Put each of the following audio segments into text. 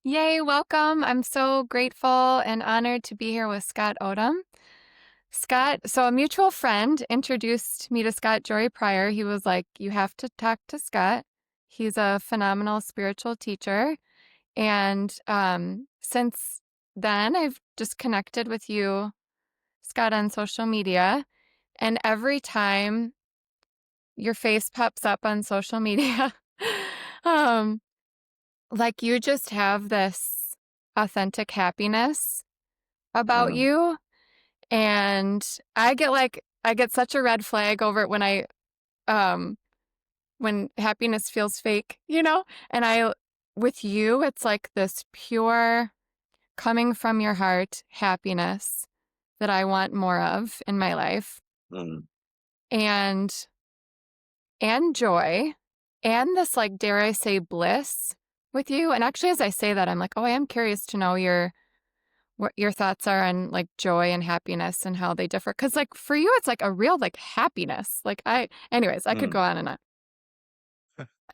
Yay, welcome. I'm so grateful and honored to be here with Scott Odom. Scott, so a mutual friend introduced me to Scott Jory Pryor. He was like, "You have to talk to Scott. He's a phenomenal spiritual teacher." And since then, I've just connected with you, Scott, on social media. And every time your face pops up on social media, um, like you just have this authentic happiness about Mm, you. And I get such a red flag over it um when happiness feels fake, you know? And with you, it's like this pure coming from your heart happiness that I want more of in my life. mm, And joy and this, like, dare I say, bliss with you. And actually, as I say that, I'm like, oh, I am curious to know what your thoughts are on like joy and happiness and how they differ. Because like for you, it's like a real like happiness. Anyways, I could mm, go on and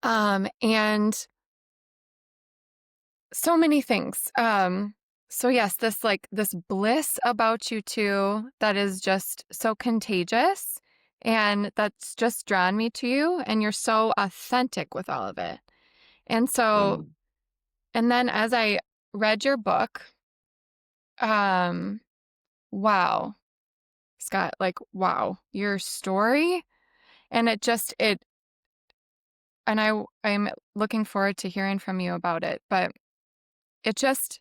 on. And so many things. So yes, this bliss about you too that is just so contagious, and that's just drawn me to you, and you're so authentic with all of it. And so, mm. and then as I read your book, um, wow, Scott, like wow, your story. And I'm looking forward to hearing from you about it, but it just,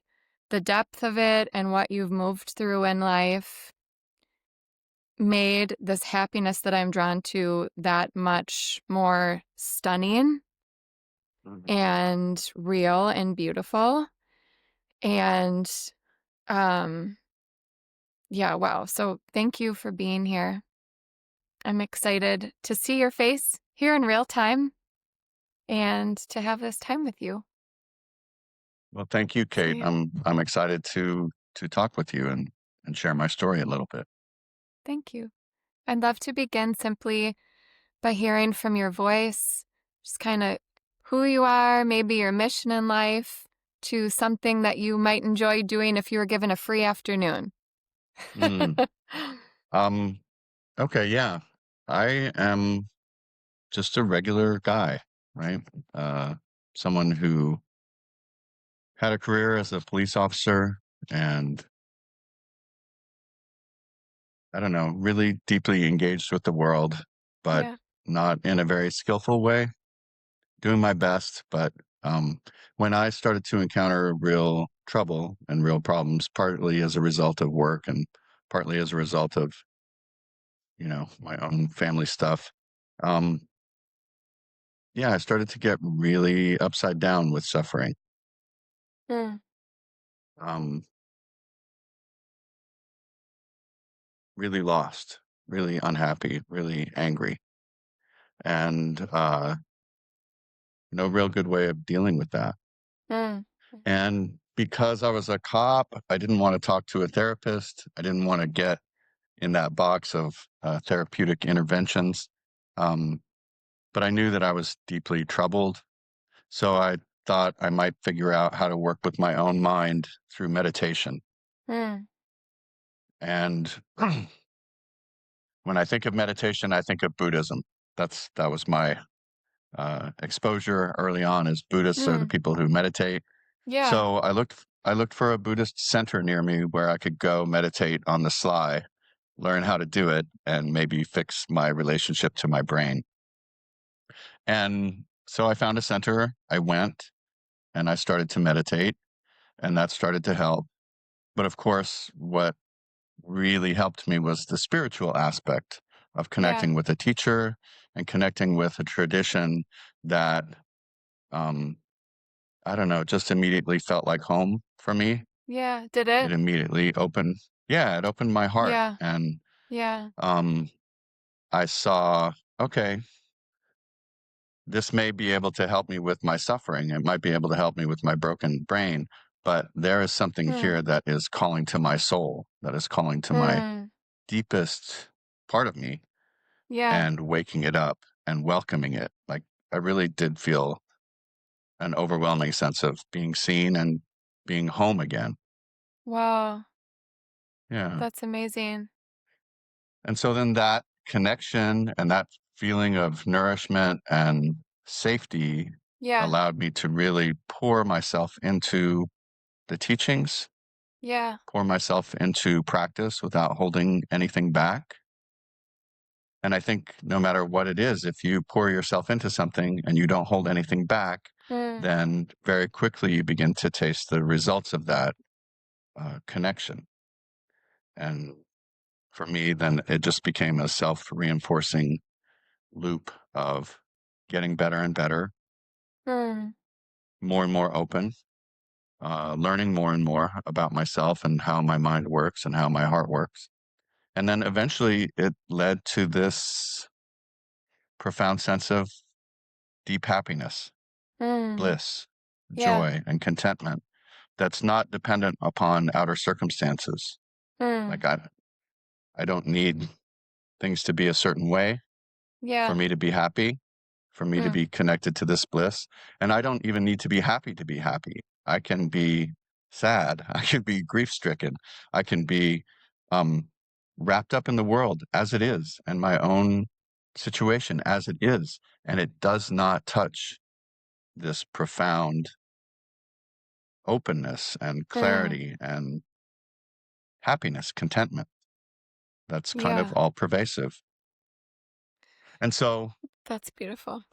the depth of it and what you've moved through in life made this happiness that I'm drawn to that much more stunning Mhm. and real and beautiful. And, um, yeah, wow. So thank you for being here. I'm excited to see your face here in real time and to have this time with you. Well, thank you, So Kate. yeah. I'm excited to talk with you and share my story a little bit. Thank you. I'd love to begin simply by hearing from your voice, just kind of who you are, maybe your mission in life, to something that you might enjoy doing if you were given a free afternoon. Mm. Um, okay, yeah. I am just a regular guy, right? Uh, Someone who had a career as a police officer and I don't know, really deeply engaged with the world, but Yeah, not in a very skillful way. Doing my best, but, um, when I started to encounter real trouble and real problems, partly as a result of work and partly as a result of, my own family stuff, um, yeah, I started to get really upside down with suffering, mm, um, really lost, really unhappy, really angry, and, no real good way of dealing with that. mm, And because I was a cop, I didn't wanna talk to a therapist. I didn't wanna get in that box of therapeutic interventions. Um, but I knew that I was deeply troubled. So I thought I might figure out how to work with my own mind through meditation. mm. And when I think of meditation, I think of Buddhism. That was my exposure early on as Buddhists are the Mm. people who meditate. Yeah, So I looked for a Buddhist center near me where I could go meditate on the sly, learn how to do it, and maybe fix my relationship to my brain. And so I found a center. I went and I started to meditate, and that started to help. But of course, what really helped me was the spiritual aspect of yeah, connecting with a teacher and connecting with a tradition that, um, I don't know, just immediately felt like home for me. yeah. Did It it? immediately opened, yeah, it opened my heart. Yeah, And yeah. um, I saw, okay, this may be able to help me with my suffering. It might be able to help me with my broken brain, but there is something Mm, here that is calling to my soul, that is calling to my mm, deepest part of me yeah, and waking it up and welcoming it. Like I really did feel an overwhelming sense of being seen and being home again. Wow. Yeah. That's amazing. And so then that connection and that feeling of nourishment and safety Yeah. allowed me to really pour myself into the teachings, Yeah. pour myself into practice without holding anything back. And I think no matter what it is, if you pour yourself into something and you don't hold anything back, Mm. then very quickly you begin to taste the results of that connection. And for me, then it just became a self reinforcing loop of getting better and better, Mm. more and more open, learning more and more about myself and how my mind works and how my heart works. And then eventually it led to this profound sense of deep happiness, Mm. bliss, Yeah. joy, and contentment that's not dependent upon outer circumstances. Mm. Like I don't need things to be a certain way for Yeah. me to be happy, for me to Mm. be connected to this bliss. And I don't even need to be happy to be happy. I can be sad. I can be grief stricken. I can be um, wrapped up in the world as it is and my own situation as it is. And it does not touch this profound openness and Mm. clarity and happiness, contentment that's kind of Yeah. all pervasive. And so, That's beautiful.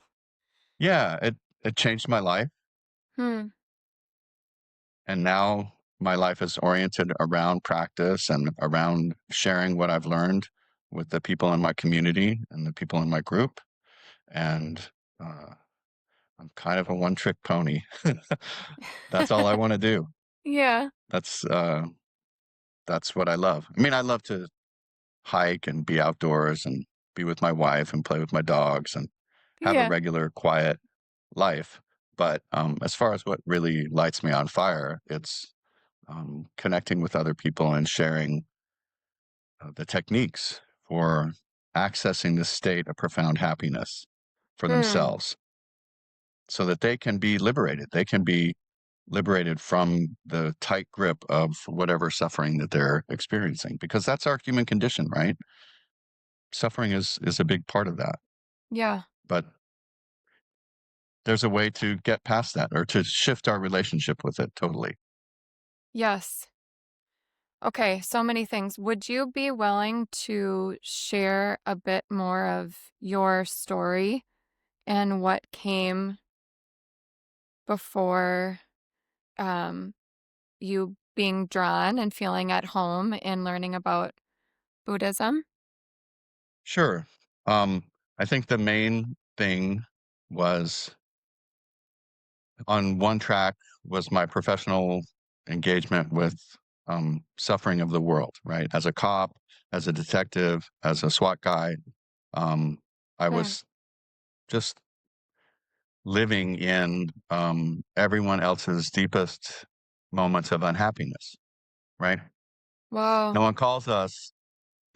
yeah, it changed my life. Hmm. And now my life is oriented around practice and around sharing what I've learned with the people in my community and the people in my group. And uh, I'm kind of a one trick pony. That's all I want to do. Yeah. That's uh, that's what I love. I mean, I love to hike and be outdoors and be with my wife and play with my dogs and have a Yeah. regular quiet life. But as far as what really lights me on fire, it's connecting with other people and sharing the techniques for accessing this state of profound happiness for Mm. themselves so that they can be liberated. They can be liberated from the tight grip of whatever suffering that they're experiencing because that's our human condition, right? Suffering is a big part of that. Yeah. But there's a way to get past that or to shift our relationship with it totally. Yes. Okay, so many things. Would you be willing to share a bit more of your story and what came before um, you being drawn and feeling at home and learning about Buddhism? Sure. I think the main thing was on one track was my professional engagement with suffering of the world, right? As a cop, as a detective, as a SWAT guy, I Mm. was just living in everyone else's deepest moments of unhappiness, right? No Wow. one calls us.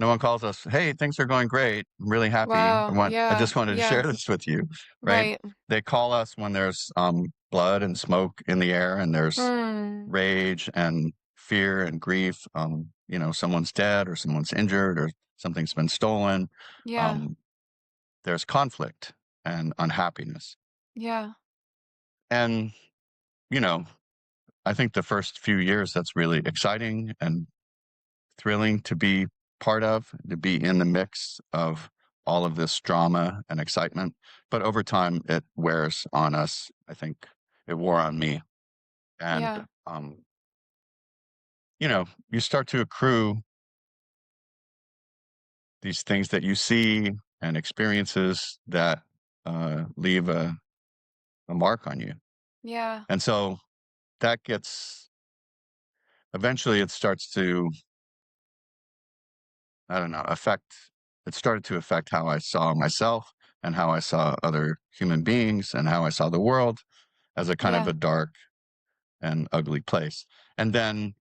No one calls us, hey, things are going great. I'm really happy. Wow. I Yeah. just wanted to share Yeah. this with you, right? Right. They call us when there's blood and smoke in the air and there's Mm. rage and fear and grief. Someone's dead or someone's injured or something's been stolen. Yeah. Um, there's conflict and unhappiness. Yeah. And, you know, I think the first few years that's really exciting and thrilling to be part of, to be in the mix of all of this drama and excitement. But over time, it wears on us. I think it wore on me. And, Yeah. you start to accrue these things that you see and experiences that leave a mark on you. Yeah. And so that gets, eventually, it starts to, I don't know, it started to affect how I saw myself and how I saw other human beings and how I saw the world as a kind of Yeah. a dark and ugly place. And then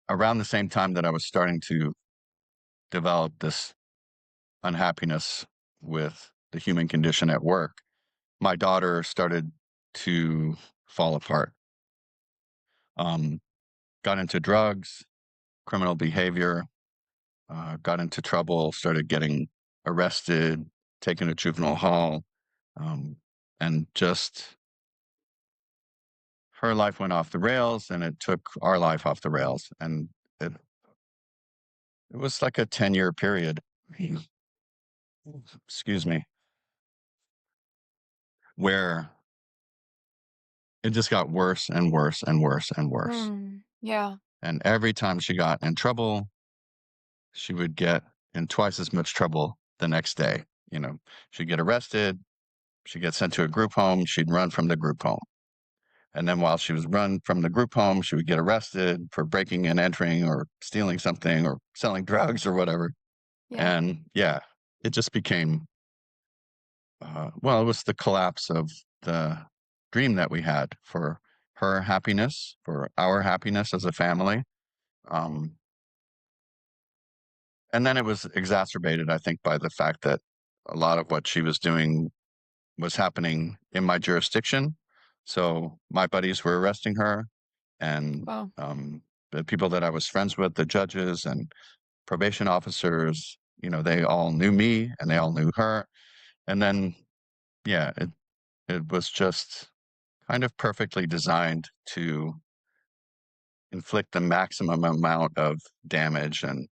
around the same time that I was starting to develop this unhappiness with the human condition at work, my daughter started to fall apart. um, got into drugs, criminal behavior, got into trouble, started getting arrested, taken to juvenile hall, um, and just her life went off the rails, and it took our life off the rails, and it was like a 10-year period. Excuse me, where it just got worse and worse and worse and worse. Yeah. And every time she got in trouble, she would get in twice as much trouble the next day. You know, she'd get arrested, she'd get sent to a group home, she'd run from the group home. And then while she was run from the group home, she would get arrested for breaking and entering or stealing something or selling drugs or whatever. Yeah. And yeah, it just became, well, it was the collapse of the dream that we had for her happiness, for our happiness as a family. Um, and then it was exacerbated, I think, by the fact that a lot of what she was doing was happening in my jurisdiction. So my buddies were arresting her, and Wow. the people that I was friends with, the judges and probation officers, they all knew me and they all knew her. And then, yeah, it was just kind of perfectly designed to inflict the maximum amount of damage and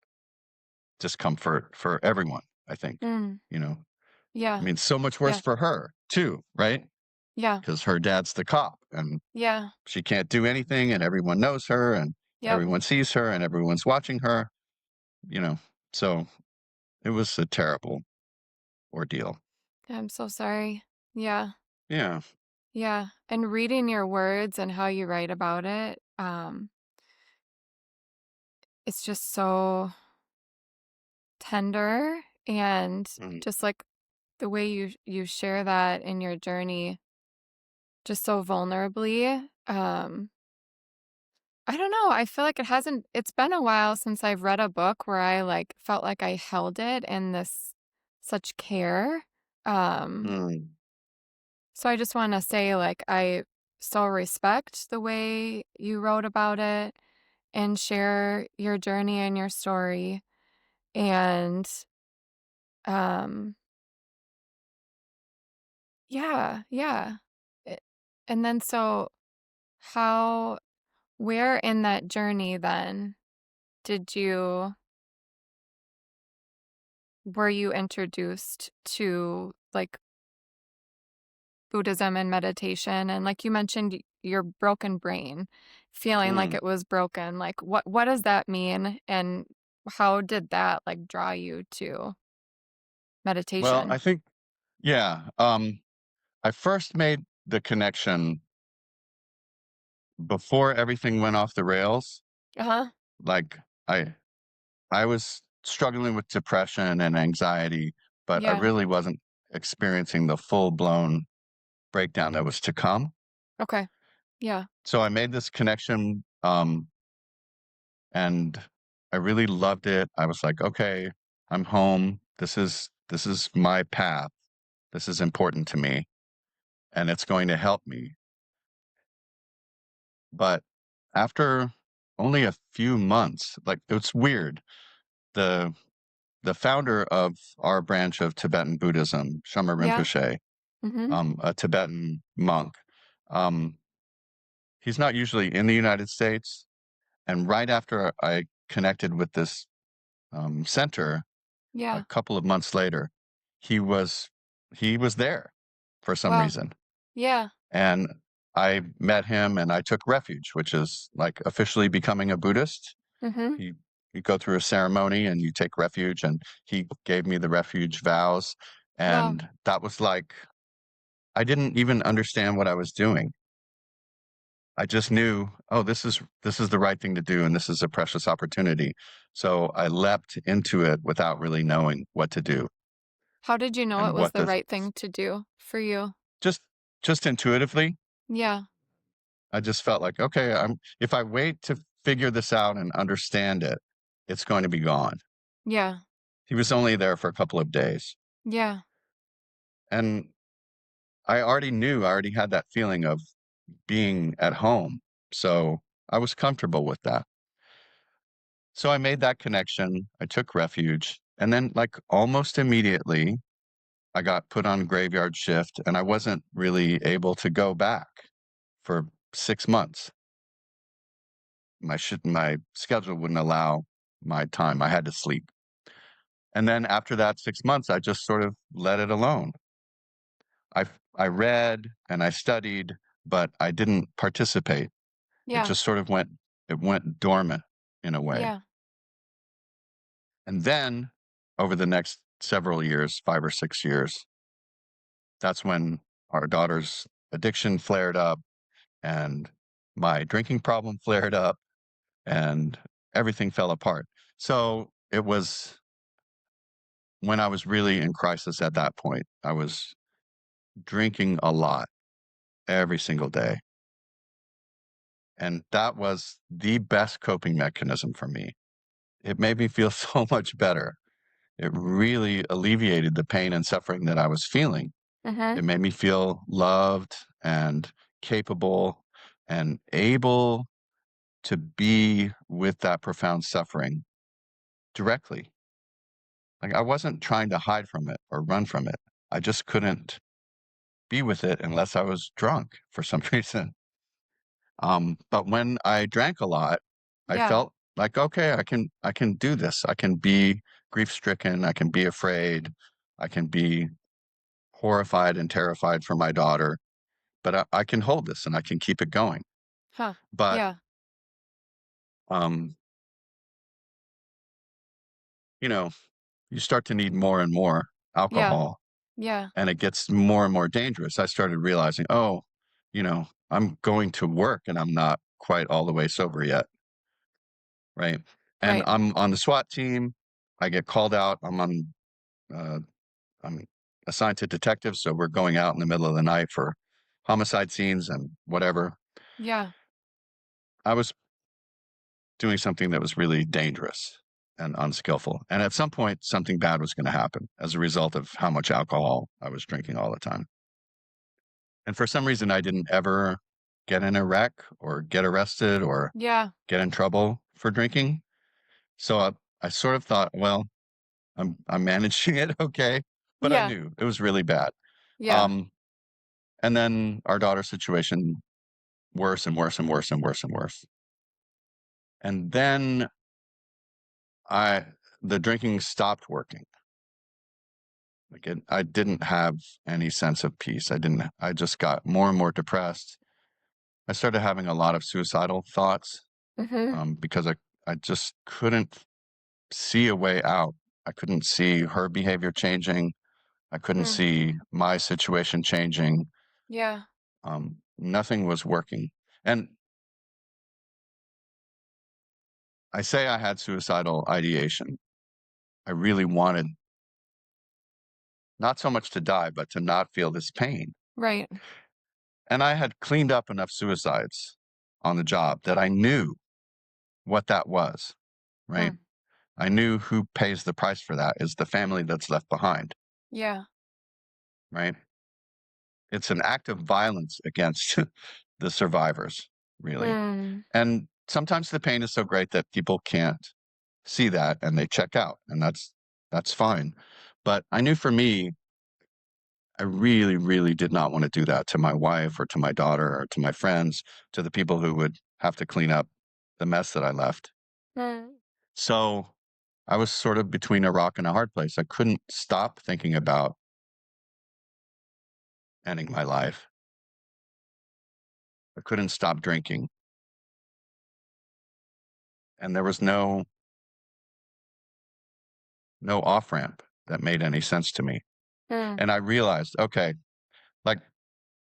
discomfort for everyone, I think. Mm. You know, I Yeah. mean, so much worse Yeah. for her too, right? Yeah. Because her dad's the cop and Yeah. she can't do anything and everyone knows her and Yep. everyone sees her and everyone's watching her, you know. So it was a terrible ordeal. I'm so sorry. Yeah. Yeah. Yeah. And reading your words and how you write about it, it's just so tender, and Mm. just like the way you share that in your journey, just so vulnerably. I don't know. I feel like it's been a while since I've read a book where I like felt like I held it in this such care. Um, Mm. so I just want to say, like, I so respect the way you wrote about it and share your journey and your story. And um, yeah, yeah. It- And then so how, where in that journey then did you, were you introduced to like Buddhism and meditation? And like you mentioned, your broken brain, feeling like Mm. it was broken. Like what does that mean? And how did that like draw you to Well, I meditation? think, yeah. I first made the connection before everything went off the rails. Uh-huh. Like I I was struggling with depression and anxiety, but I Yeah. really wasn't experiencing the full-blown breakdown that was to come. Okay. Yeah. So I made this connection, and I really loved it. I was like, "Okay, I'm home. This is my path. This is important to me, and it's going to help me." But after only a few months, like, it's weird. The the founder of our branch of Tibetan Buddhism, Shama Yeah. Rinpoche, Mm-hmm. a Tibetan monk, um, he's not usually in the United States. And right after I connected with this center, a Yeah. couple of months later, he was he was there for some Wow. reason, Yeah. and I met him, and I took refuge, which is like officially becoming a Buddhist. Mm-hmm. You you go through a ceremony and you take refuge, and he gave me the refuge vows, Wow. and that was like I didn't even understand what I was doing. I just knew, oh, this is the right thing to do, and this is a precious opportunity. So I leapt into it without really knowing what to do How did you know it and was what the the right thing to do for you? just just intuitively. Yeah. I just felt like, okay, if I wait to figure this out and understand it, it's going to be gone. Yeah. He was only there for a couple of days, Yeah. and I already had that feeling of being at home. So I was comfortable with that. So I made that connection. I took refuge. And then, like, almost immediately, I got put on graveyard shift and I wasn't really able to go back for 6 months. My schedule wouldn't allow my time. I had to sleep. And then after that 6 months, I just sort of let it alone. I read and I studied, but I didn't participate. It Yeah. just sort of went dormant in a way. Yeah. And then over the next several years, 5 or 6 years, that's when our daughter's addiction flared up and my drinking problem flared up and everything fell apart. So it was when I was really in crisis at that point. I was drinking a lot every single day. And that was the best coping mechanism for me. It made me feel so much better. It really alleviated the pain and suffering that I was feeling. Mm-hmm. It made me feel loved and capable and able to be with that profound suffering directly. Like I wasn't trying to hide from it or run from it. I just couldn't be with it unless I was drunk for some reason. But when I drank a lot, I Yeah. felt like, okay, I can do this. I can be grief stricken. I can be afraid. I can be horrified and terrified for my daughter, but I can hold this and I can keep it going. Huh. But Yeah. um, you know, you start to need more and more Yeah. alcohol Yeah. and it gets more and more dangerous. I started realizing, oh, I'm going to work and I'm not quite all the way sober yet. Right. And Right. I'm on the SWAT team. I get called out. Uh, I'm assigned to detectives. So we're going out in the middle of the night for homicide scenes and whatever. Yeah. I was doing something that was really dangerous and unskillful. And at some point, something bad was going to happen as a result of how much alcohol I was drinking all the time. And for some reason, I didn't ever get in a wreck or get arrested or Yeah. get in trouble for drinking. So I sort of thought, well, I'm managing it okay, but I Yeah. knew it was really bad. Yeah. Um, and then our daughter's situation worse and worse and worse and worse and worse. And then I the drinking stopped working. I didn't have any sense of peace. I just got more and more depressed. I started having a lot of suicidal thoughts Mm-hmm. because I just couldn't see a way out. I couldn't see her behavior changing. I couldn't Mm. see my situation changing. Yeah. Nothing was working. And I say I had suicidal ideation. I really wanted not so much to die, but to not feel this pain. Right. And I had cleaned up enough suicides on the job that I knew what that was, right? Hmm. I knew who pays the price for that is the family that's left behind, Yeah. right? It's an act of violence against the survivors, really. Mm. And sometimes the pain is so great that people can't see that and they check out, and that's fine. But I knew for me, I really, really did not want to do that to my wife or to my daughter or to my friends, to the people who would have to clean up the mess that I left. Mm. So I was sort of between a rock and a hard place. I couldn't stop thinking about ending my life. I couldn't stop drinking. And there was no off ramp that made any sense to me. Mm. And I realized, okay, like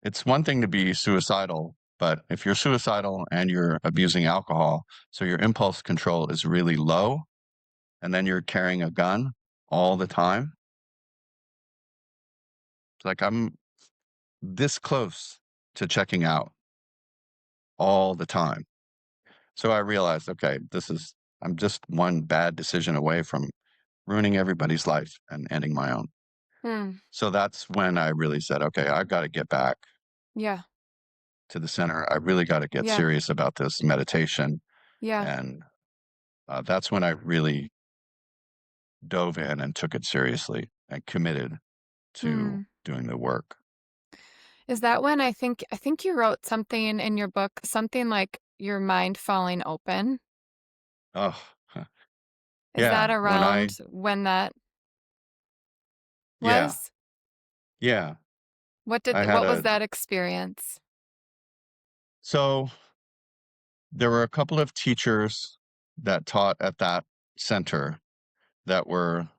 it's one thing to be suicidal, but if you're suicidal and you're abusing alcohol, so your impulse control is really low, and then you're carrying a gun all the time, it's like I'm this close to checking out all the time. So I realized, okay, I'm just one bad decision away from ruining everybody's life and ending my own. Mm. So that's when I really said, okay, I've got to get back. Yeah. to the center. I really got to get Yeah. serious about this meditation. Yeah. And that's when I really dove in and took it seriously and committed to Mm. doing the work. Is that when I think you wrote something in your book, something like your mind falling open? Oh, Is that yeah. around when that Yeah, was? yeah. I had What was a, that experience? so there were a couple of teachers that taught at that center that were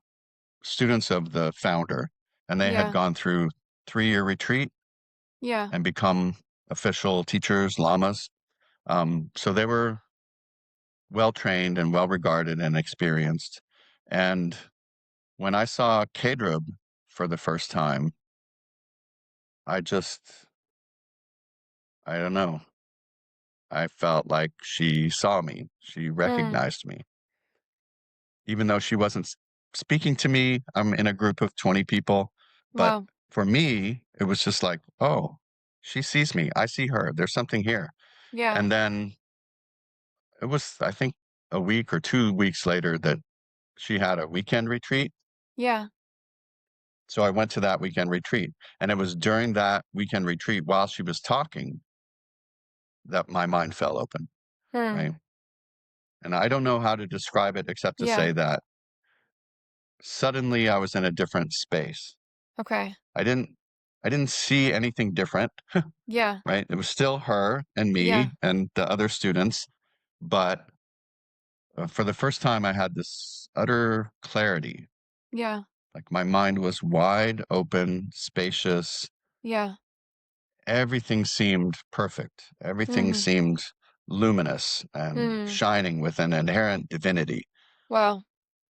students of the founder, and they had Yeah. gone through 3-year retreat Yeah. and become official teachers, lamas. So they were well trained and well regarded and experienced. And when I saw Kadrub for the first time, I just, I don't know, I felt like she saw me, she Mm. recognized me, even though she wasn't speaking to me. I'm in a group of 20 people, but Wow. for me, it was just like, oh, she sees me, I see her, there's something here. Yeah. And then it was, I think, a week or 2 weeks later that she had a weekend retreat. Yeah. So I went to that weekend retreat, and it was during that weekend retreat while she was talking that my mind fell open, Mm. right? And I don't know how to describe it except to Yeah. say that suddenly I was in a different space. Okay. I didn't I didn't see anything different, Yeah. right? It was still her and Yeah. me and the other students, but for the first time I had this utter clarity. Yeah. Like my mind was wide open, spacious. Yeah. Everything seemed perfect. Everything Mhm. seemed luminous and Mm. shining with an inherent divinity. Wow.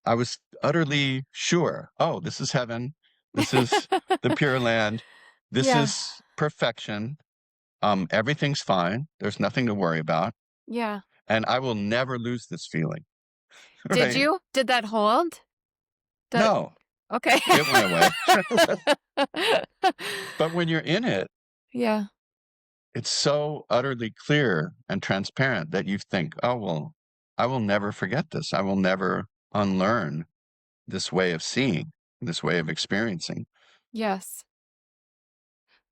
I was utterly sure, oh, this is heaven. This is the Pure Land. This Yeah. is perfection. Everything's fine. There's nothing to worry about. Yeah. And I will never lose this feeling. Did Right? you? Did that hold? The No, Okay. it went away. But when you're in it, Yeah. it's so utterly clear and transparent that you think, oh, well, I will never forget this. I will never unlearn this way of seeing, this way of experiencing. Yes.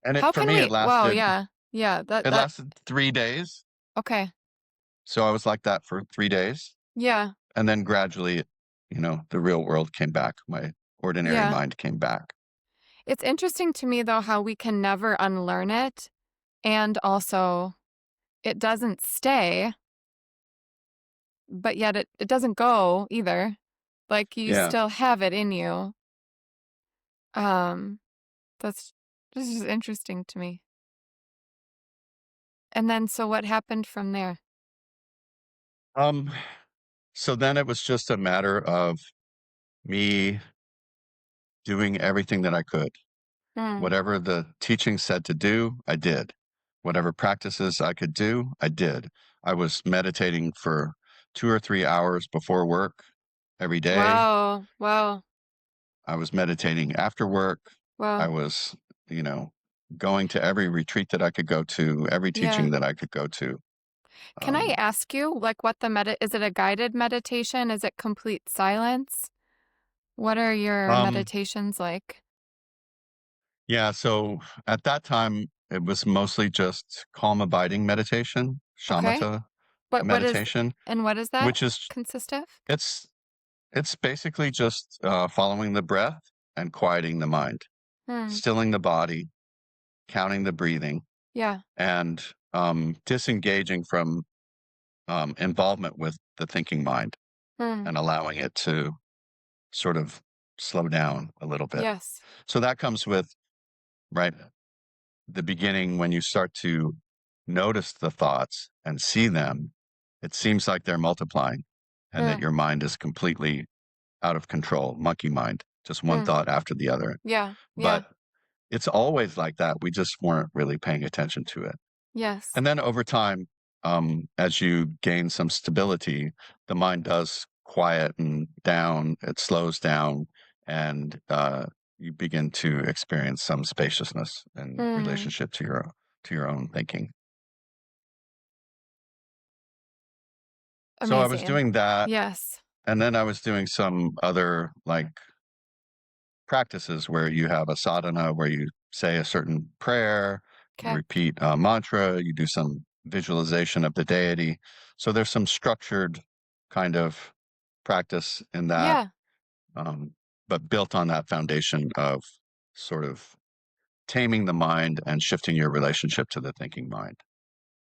And How it, for can me, we Wow, yeah. Yeah, it that lasted 3 days. okay. So I was like that for 3 days. Yeah. And then gradually, the real world came back. My ordinary Yeah. mind came back. It's interesting to me though how we can never unlearn it, and also it doesn't stay, but yet it doesn't go either. Like you Yeah. still have it in you. Um that's this is interesting to me. And then so what happened from there? Um, so then it was just a matter of me doing everything that I could. Mm. Whatever the teaching said to do, I did. Whatever practices I could do, I did. I was meditating for 2 or 3 hours before work every day. Wow. Wow. I was meditating after work. I Wow. was, you know, going to every retreat that I could go to, every Yeah. teaching that I could go to. Can I Um, ask you, like, what is it a guided meditation? Is it complete silence? What are your um, meditations like? yeah, so at that time, it was mostly just calm abiding meditation, Okay. shamatha What is meditation, and what does that which is consist of? it's it's basically just following the breath and quieting the mind, Hmm. stilling the body, counting the breathing, Yeah. and disengaging from involvement with the thinking mind Hmm. and allowing it to sort of slow down a little bit. Yes. So that comes with, right, the beginning when you start to notice the thoughts and see them, it seems like they're multiplying and that Hmm. your mind is completely out of control, monkey mind, just one Hmm. thought after the other. Yeah. Yeah. But it's always like that. We just weren't really paying attention to it. Yes. And then over time, as you gain some stability, the mind does quieten down, it slows down, and you begin to experience some spaciousness in Hmm. relationship to your own thinking. So I was Amazing. doing that, Yes. and then I was doing some other like practices where you have a sadhana where you say a certain prayer, you Okay. repeat a mantra, you do some visualization of the deity. So there's some structured kind of practice in that, Yeah. um, but built on that foundation of sort of taming the mind and shifting your relationship to the thinking mind.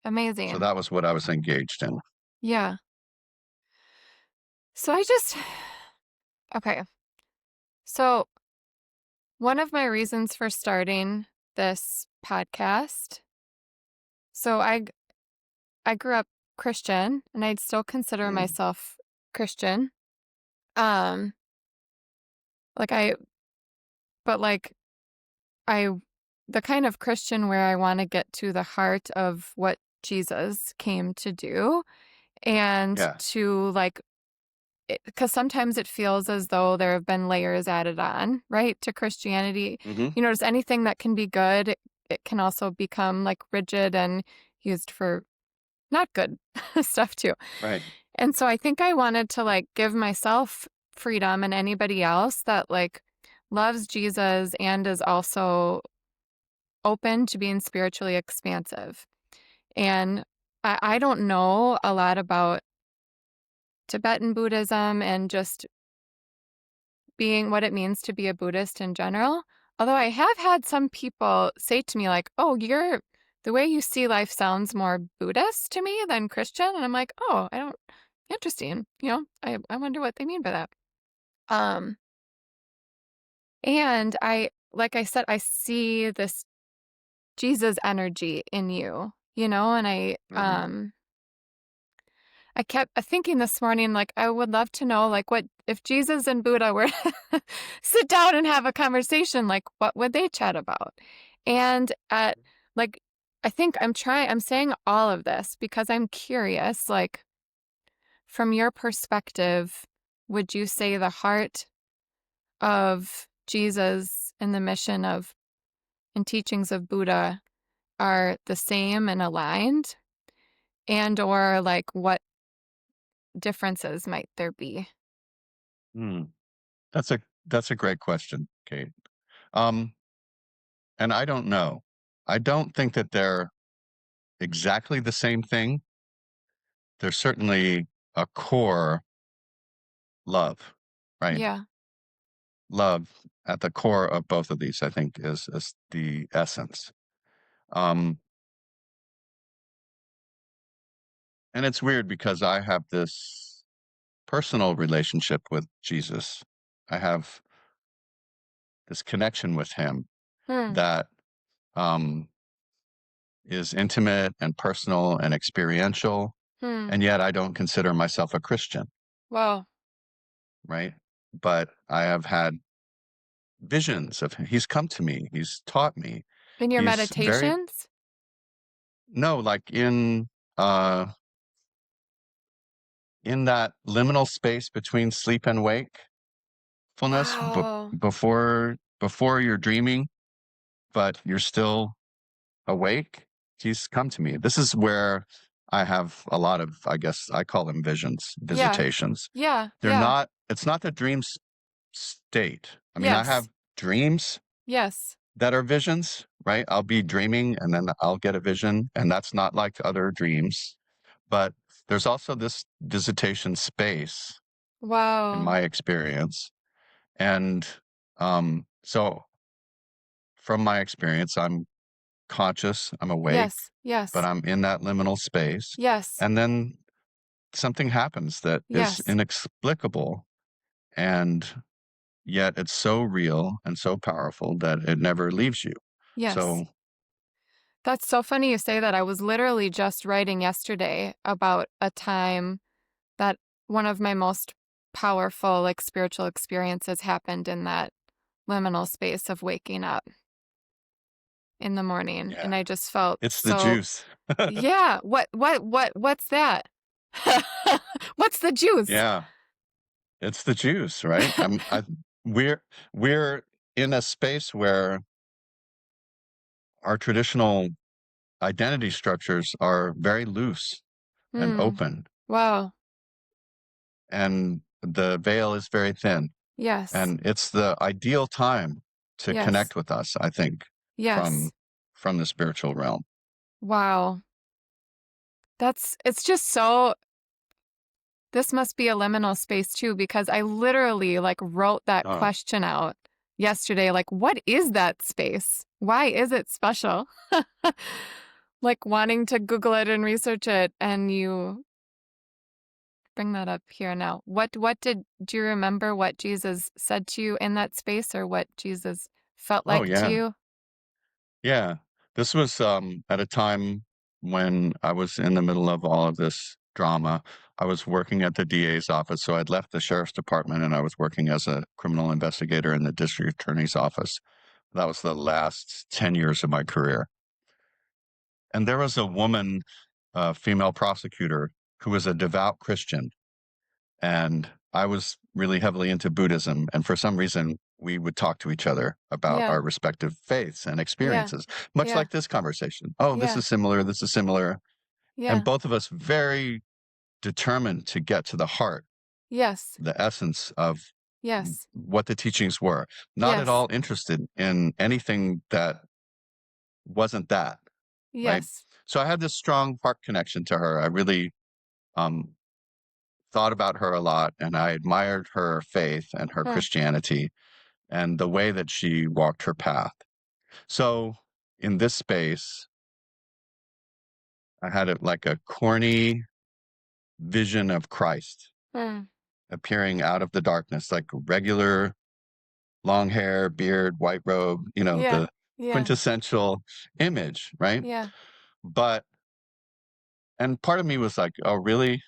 So Amazing. that was what I was engaged in. Yeah. So I just, okay. So one of my reasons for starting this podcast, so I grew up Christian and I'd still consider Mm, myself Christian. Um, like I, but like I, the kind of Christian where I want to get to the heart of what Jesus came to do and yeah. to like, because sometimes it feels as though there have been layers added on, right, to Christianity. Hmm. You notice anything that can be good, it can also become like rigid and used for not good stuff too. Right. And so I think I wanted to like give myself freedom and anybody else that like loves Jesus and is also open to being spiritually expansive. And I don't know a lot about Tibetan Buddhism and just being what it means to be a Buddhist in general. Although I have had some people say to me, like, oh, the way you see life sounds more Buddhist to me than Christian. And I'm like, oh, I don't, interesting. I wonder what they mean by that. Um, and like I said, I see this Jesus energy in you, and Hmm. I kept thinking this morning, like, I would love to know, like, what if Jesus and Buddha were sit down and have a conversation, like, what would they chat about? And like, I'm saying all of this because I'm curious, like, from your perspective, would you say the heart of Jesus and the mission of and teachings of Buddha are the same and aligned? And or like what differences might there be? Mm. That's a great question, Kate. Um, and I don't know. I don't think that they're exactly the same thing. There's certainly a core love, right? Yeah. Love at the core of both of these, I think, is the essence. Um, and it's weird because I have this personal relationship with Jesus. I have this connection with him Hmm. that um, is intimate and personal and experiential, Hmm. and yet I don't consider myself a Christian, Well, right? But I have had visions of him. He's come to me. He's taught me. in your He's very meditations? no, like uh in that liminal space between sleep and wakefulness, Wow. before you're dreaming, but you're still awake. He's come to me. This is where I have a lot of, I guess I call them visions, Yeah. visitations. Yeah. They're Yeah. not, it's not the state. I mean, I Yes. have dreams Yes. that are visions, right? I'll be dreaming and then I'll get a vision, and that's not like other dreams. But there's also this visitation space in Wow. my experience. And so from my experience, I'm conscious, I'm awake, Yes. but Yes. I'm in that liminal space. Yes. And then something happens that is Yes. inexplicable. And yet it's so real and so powerful that it never leaves you. Yes. So, That's so funny you say that. I was literally just writing yesterday about a time that one of my most powerful, like, spiritual experiences happened in that liminal space of waking up in the morning. yeah, And I just felt it's the so, juice. yeah. What's that? What's the juice? Yeah, it's the juice, right? We're we're in a space where our traditional identity structures are very loose and Hmm. open. Wow. and the veil is very thin. Yes. And it's the ideal time to Yes. connect with us, I think, Yes. from the spiritual realm. Wow. It's just so, this must be a liminal space too, because I literally like wrote that Oh, question out yesterday. Like, what is that space? Why is it special? Like wanting to Google it and research it, and you bring that up here now. Do you remember what Jesus said to you in that space, or what Jesus felt oh like to yeah. you? Yeah. This was at a time when I was in the middle of all of this drama. I was working at the DA's office, so I'd left the sheriff's department and I was working as a criminal investigator in the district attorney's office. That was the last 10 years of my career. And there was a woman, a female prosecutor, who was a devout Christian. And I was really heavily into Buddhism. And for some reason, we would talk to each other about Yeah. our respective faiths and Yeah. experiences, much Yeah. like this conversation. Oh, this Yeah. is similar. This is similar. Yeah. And both of us very determined to get to the heart, Yes. the essence of Yes. what the teachings were. Not at Yes. all interested in anything that wasn't that, right? Yes. So I had this strong heart connection to her. I really um, thought about her a lot, and I admired her faith and her Huh. Christianity and the way that she walked her path. So in this space, I had like a corny vision of Christ Mm. appearing out of the darkness, like regular long hair, beard, white robe, Yeah. the Yeah. quintessential image, right? Yeah. But, and part of me was like, oh, really?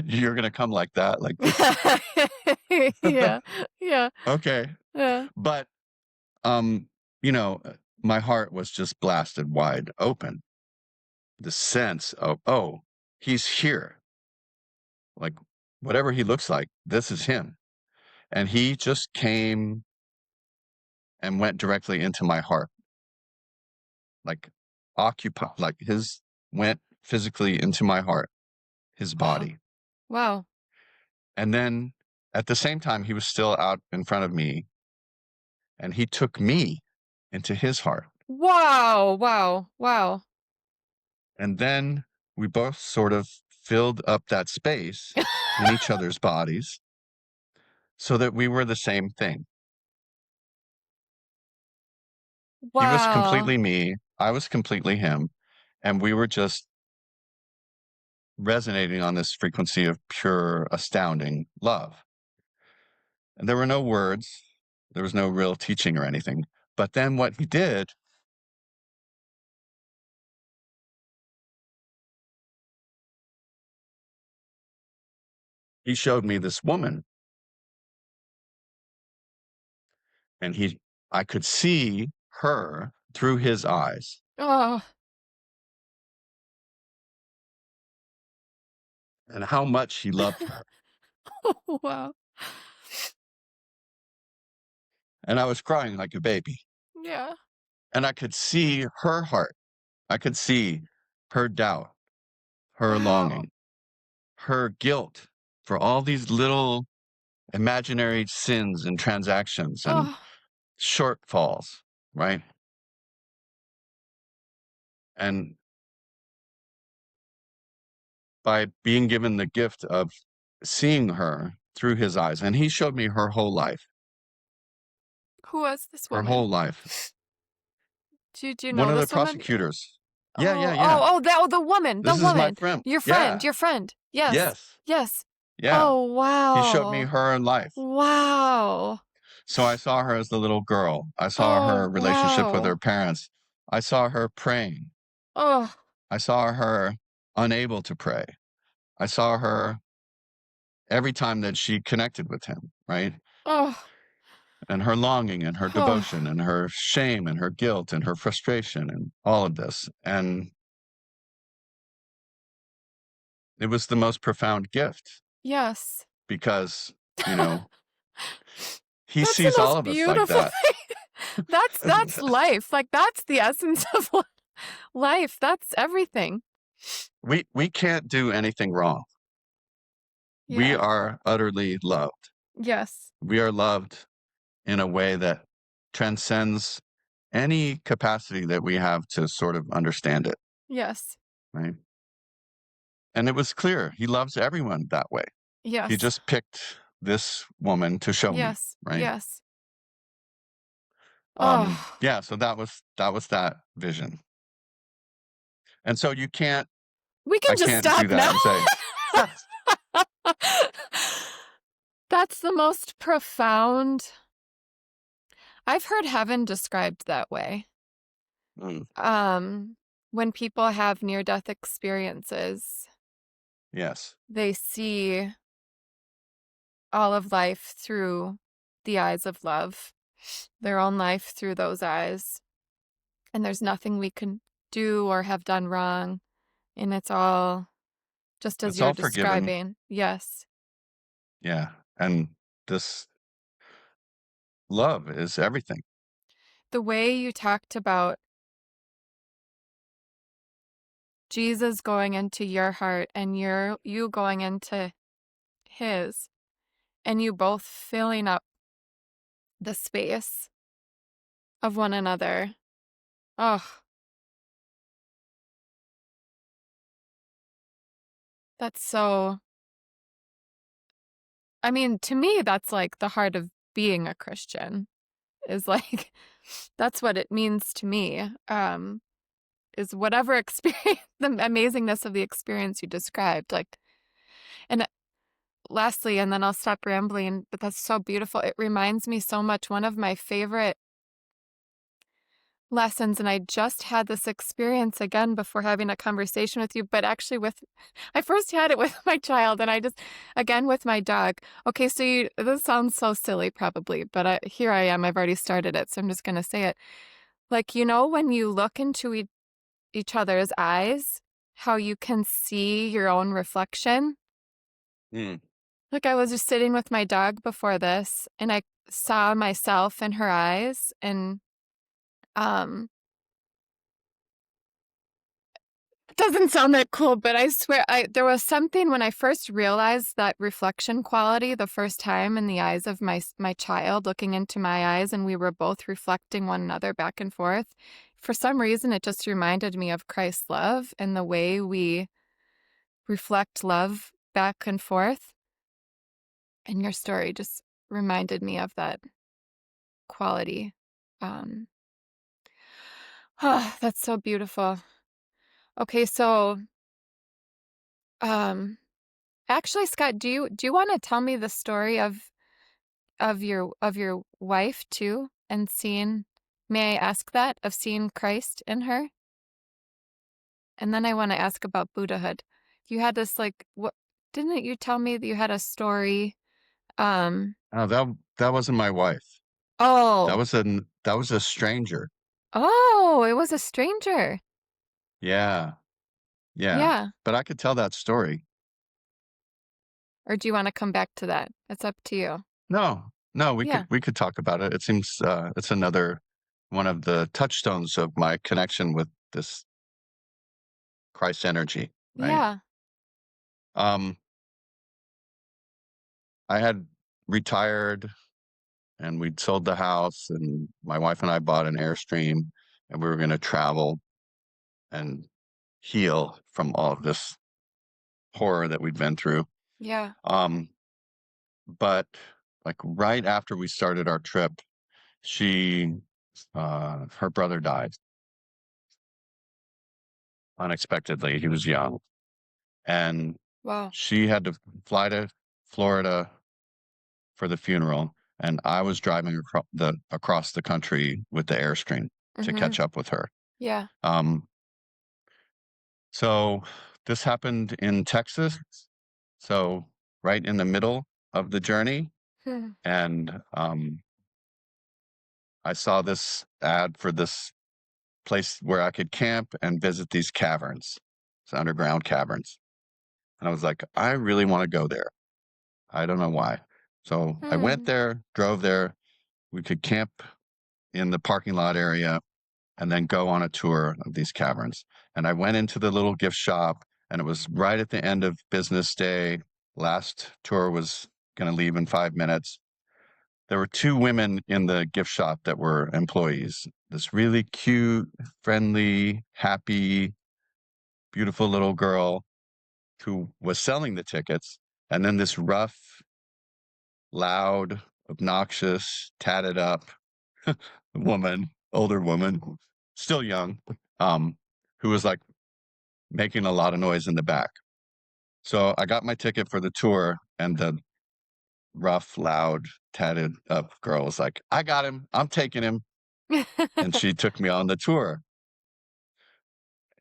You're going to come like that? Like this? Yeah. Yeah. Okay. Yeah. But, um, my heart was just blasted wide open. The sense of, oh, he's here. Like whatever he looks like, this is him. And he just came and went directly into my heart. Like went physically into my heart, his body. Wow. And then at the same time, he was still out in front of me and he took me into his heart. Wow. Wow. Wow. And then we both sort of filled up that space in each other's bodies so that we were the same thing. Wow. He was completely me, I was completely him, and we were just resonating on this frequency of pure, astounding love. And there were no words, there was no real teaching or anything. But then what he did, he showed me this woman. And I could see her through his eyes. Oh. And how much he loved her. Wow. And I was crying like a baby. Yeah. And I could see her heart. I could see her doubt, her Wow. longing, her guilt for all these little imaginary sins and transactions and Oh. shortfalls, right? And by being given the gift of seeing her through his eyes, and he showed me her whole life. Who was this Her woman? whole life. Do you One know of the this woman? prosecutors. Yeah, Oh, yeah, yeah. the woman. This The is my woman. friend. Your Yeah. friend. Your friend. Yes. Yes. Yes. Yeah. Oh, wow. He showed me her life. Wow. So I saw her as the little girl. I saw her relationship with her parents. I saw her praying. Oh. I saw her unable to pray. I saw her every time that she connected with him, right? Oh. And her longing and her devotion and her shame and her guilt and her frustration and all of this. And it was the most profound gift Yes. because, he That's sees the all most of us like beautiful that. thing. That's life. Like that's the essence of life. That's everything. We can't do anything wrong. We Yeah. are utterly loved. Yes. We are loved in a way that transcends any capacity that we have to sort of understand it, Yes. right? And it was clear he loves everyone that way. He Yes. just picked this woman to show me, Yes. right? Yes. Oh, Yeah, so that was that vision. And so we can I just can't do stop that now. and say, That's the most profound. I've heard heaven described that way. "Mm, When people have near-death experiences, yes, they see all of life through the eyes of love, their own life through those eyes. And there's nothing we can do or have done wrong. And it's all just as it's you're all forgiven." describing. Yes. Yeah, and this love is everything. The way you talked about Jesus going into your heart and you going into his, and you both filling up the space of one another. Oh, that's so, I mean, to me, that's like the heart of being a Christian, is like, that's what it means to me. Is whatever experience, the amazingness of the experience you described. Like, and lastly, and then I'll stop rambling, but that's so beautiful. It reminds me so much, one of my favorite lessons, and I just had this experience again before having a conversation with you, but actually I first had it with my child, and again with my dog. Okay, so this sounds so silly probably, but here I am, I've already started it, so I'm just going to say it. Like, when you look into each other's eyes, how you can see your own reflection. Mm. Like, I was just sitting with my dog before this, and I saw myself in her eyes, and um it doesn't sound that cool, but I swear there was something when I first realized that reflection quality the first time in the eyes of my child looking into my eyes, and we were both reflecting one another back and forth. For some reason, it just reminded me of Christ's love and the way we reflect love back and forth. And your story just reminded me of that quality. Um, that's so beautiful. Okay, so um, actually, Scott, do you want to tell me the story of your wife too, and seeing? May I ask that, of seeing Christ in her? And then I want to ask about Buddhahood. You had this, like, what? Didn't you tell me that you had a story? Um. Oh, that wasn't my wife. That Oh. was a stranger. Oh, it was a stranger. Yeah, yeah. Yeah. But I could tell that story. Or do you want to come back to that? It's up to you. No, no, we could Yeah. we could talk about it. It seems it's another one of the touchstones of my connection with this Christ energy, right? Yeah. Um, I had retired and we'd sold the house, and my wife and I bought an Airstream, and we were going to travel and heal from all of this horror that we'd been through. Yeah. Um, but like right after we started our trip, she her brother died unexpectedly. He was young, and Wow. she had to fly to Florida for the funeral, and I was driving across the country with the Airstream to Mm-hmm. catch up with her. Yeah. Um, so this happened in Texas, so right in the middle of the journey, Hmm. and I saw this ad for this place where I could camp and visit these caverns, these underground caverns. And I was like, I really want to go there. I don't know why. So I went Hmm. there, drove there. We could camp in the parking lot area and then go on a tour of these caverns. And I went into the little gift shop, and it was right at the end of business day, last tour was going to leave in 5 minutes. There were two women in the gift shop that were employees. This really cute, friendly, happy, beautiful little girl who was selling the tickets, and then this rough, loud, obnoxious, tatted up woman, older woman, still young, who was like making a lot of noise in the back. So I got my ticket for the tour, and the rough, loud, tatted up girl was like, I got him, I'm taking him. And she took me on the tour.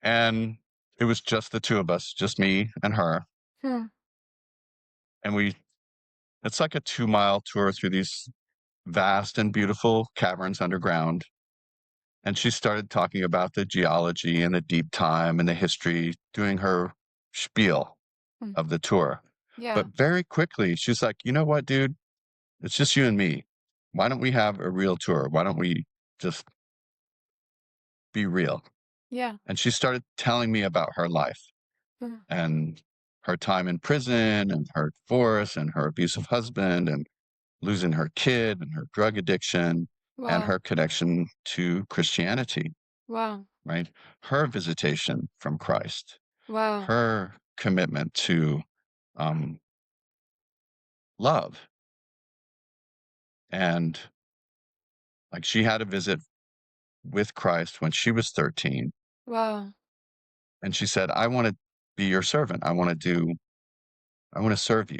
And it was just the two of us, just me and her. Hmm. And it's like a 2-mile tour through these vast and beautiful caverns underground. And she started talking about the geology and the deep time and the history, doing her spiel Hmm. of the tour. Yeah. But very quickly, she's like, you know what, dude? It's just you and me. Why don't we have a real tour? Why don't we just be real? Yeah. And she started telling me about her life Hmm. and her time in prison and her divorce and her abusive husband and losing her kid and her drug addiction and Wow. her connection to Christianity, Wow. right? Her visitation from Christ, Wow. her commitment to love. And like she had a visit with Christ when she was 13. Wow. And she said, I want to be your servant. I want to serve you.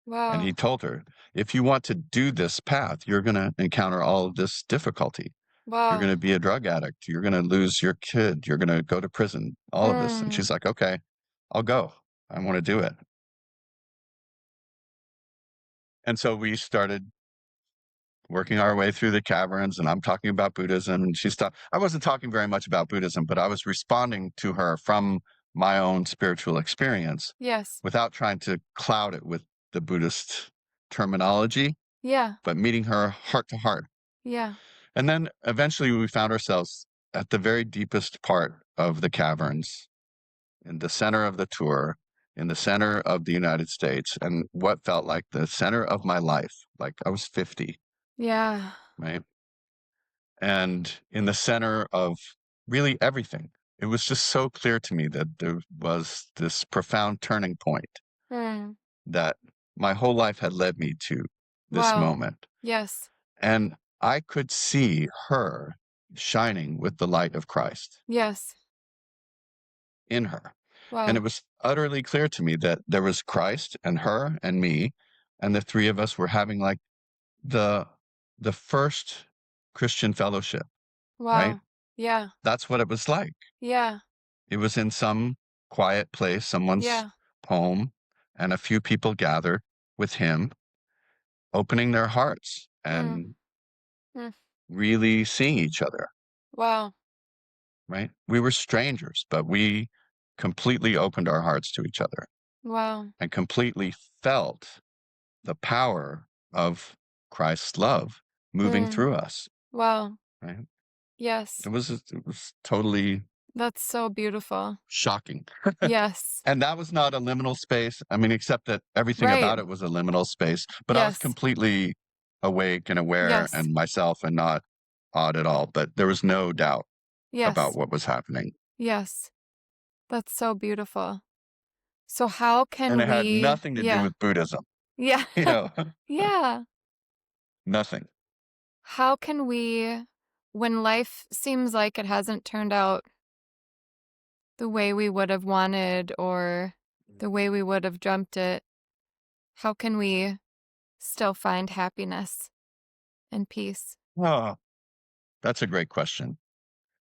And he Wow. told her, if you want to do this path, you're going to encounter all of this difficulty. You're going Wow. to be a drug addict. You're going to lose your kid. You're going to go to prison, all of this. And she's like, okay, I'll go. I want to do it. And so we started working our way through the caverns, and I'm talking about Buddhism. And I wasn't talking very much about Buddhism, but I was responding to her from my own spiritual experience Yes. without trying to cloud it with the Buddhist terminology, Yeah. but meeting her heart to heart. Yeah. And then eventually we found ourselves at the very deepest part of the caverns, in the center of the tour, in the center of the United States, and what felt like the center of my life. Like I was 50, Yeah. right? And in the center of really everything. It was just so clear to me that there was this profound turning point Hmm. that my whole life had led me to this Wow. moment. Yes. And I could see her shining with the light of Christ Yes. in her. And Wow. it was utterly clear to me that there was Christ and her and me, and the three of us were having like the the first Christian fellowship, right? Wow. Yeah. That's what it was like. Yeah. It was in some quiet place, someone's Yeah. home, and a few people gathered with him, opening their hearts Hmm. and Hmm. really seeing each other, Wow. right? We were strangers, but we completely opened our hearts to each other Wow. and completely felt the power of Christ's love moving Hmm. through us, Wow. right? Yes. It was totally That's so beautiful. shocking. Yes. And that was not a liminal space. I mean, except that everything Right. about it was a liminal space, but I was Yes. completely awake and aware Yes. and myself and not odd at all. But there was no doubt about Yes. what was happening. Yes. That's so beautiful. So how And can it had we nothing to do yeah. with Buddhism, Yeah. you know, Yeah. nothing. How can we, when life seems like it hasn't turned out the way we would have wanted or the way we would have dreamt it, how can we still find happiness and peace? Oh, that's a great question.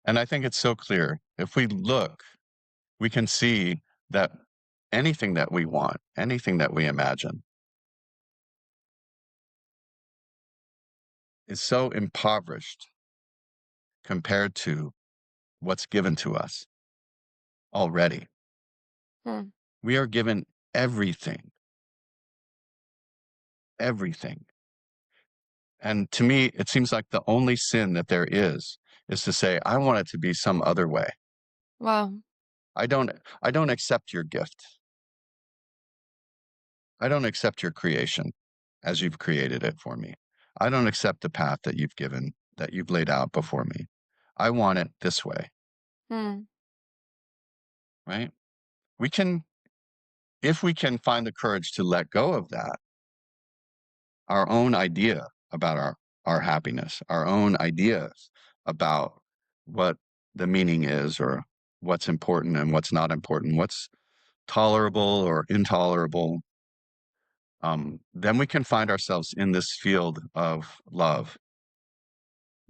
And I think it's so clear. If we look, we can see that anything that we want, anything that we imagine, is so impoverished compared to what's given to us already. Hmm. We are given everything, everything. And to me, it seems like the only sin that there is to say, I want it to be some other way. Wow. I don't accept your gift. I don't accept your creation as you've created it for me. I don't accept the path that you've given, that you've laid out before me. I want it this way, Hmm. right? We can, if we can find the courage to let go of that, our own idea about our happiness, our own ideas about what the meaning is or what's important and what's not important, what's tolerable or intolerable, then we can find ourselves in this field of love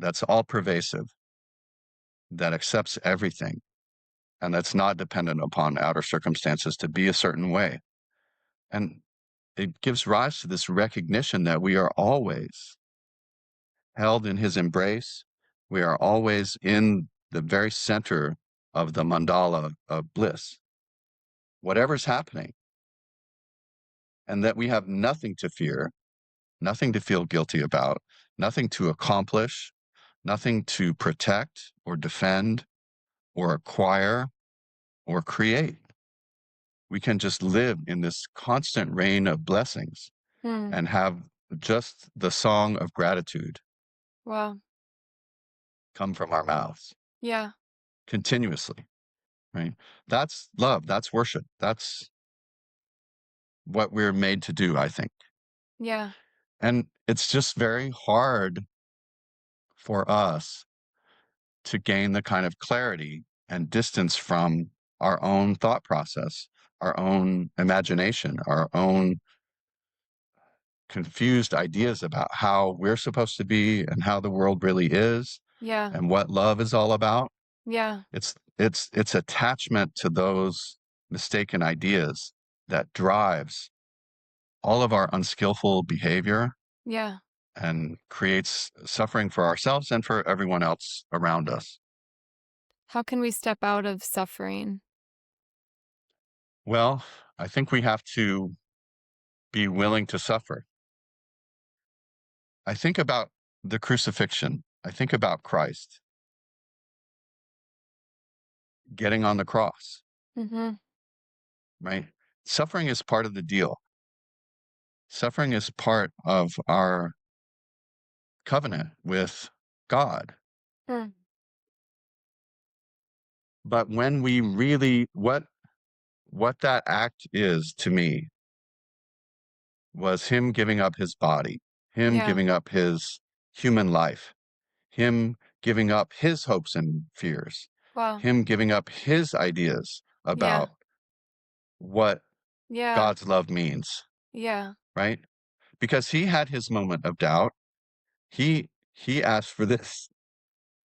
that's all pervasive, that accepts everything, and that's not dependent upon outer circumstances to be a certain way. And it gives rise to this recognition that we are always held in his embrace. We are always in the very center of the mandala of bliss, whatever's happening, and that we have nothing to fear, nothing to feel guilty about, nothing to accomplish, nothing to protect or defend or acquire or create. We can just live in this constant rain of blessings Hmm. and have just the song of gratitude Wow. come from our mouths Yeah. continuously, right? That's love, that's worship, that's what we're made to do, I think. Yeah. And it's just very hard for us to gain the kind of clarity and distance from our own thought process, our own imagination, our own confused ideas about how we're supposed to be and how the world really is Yeah. and what love is all about. Yeah. It's attachment to those mistaken ideas that drives all of our unskillful behavior Yeah. and creates suffering for ourselves and for everyone else around us. How can we step out of suffering? Well, I think we have to be willing to suffer. I think about the crucifixion. I think about Christ getting on the cross, Mm-hmm. right? Suffering is part of the deal. Suffering is part of our covenant with God. Hmm. But when we really what that act is to me was him giving up his body, him Yeah. giving up his human life, him giving up his hopes and fears, Wow. him giving up his ideas Yeah. about what Yeah. God's love means, Yeah. right? Because he had his moment of doubt. He asked for this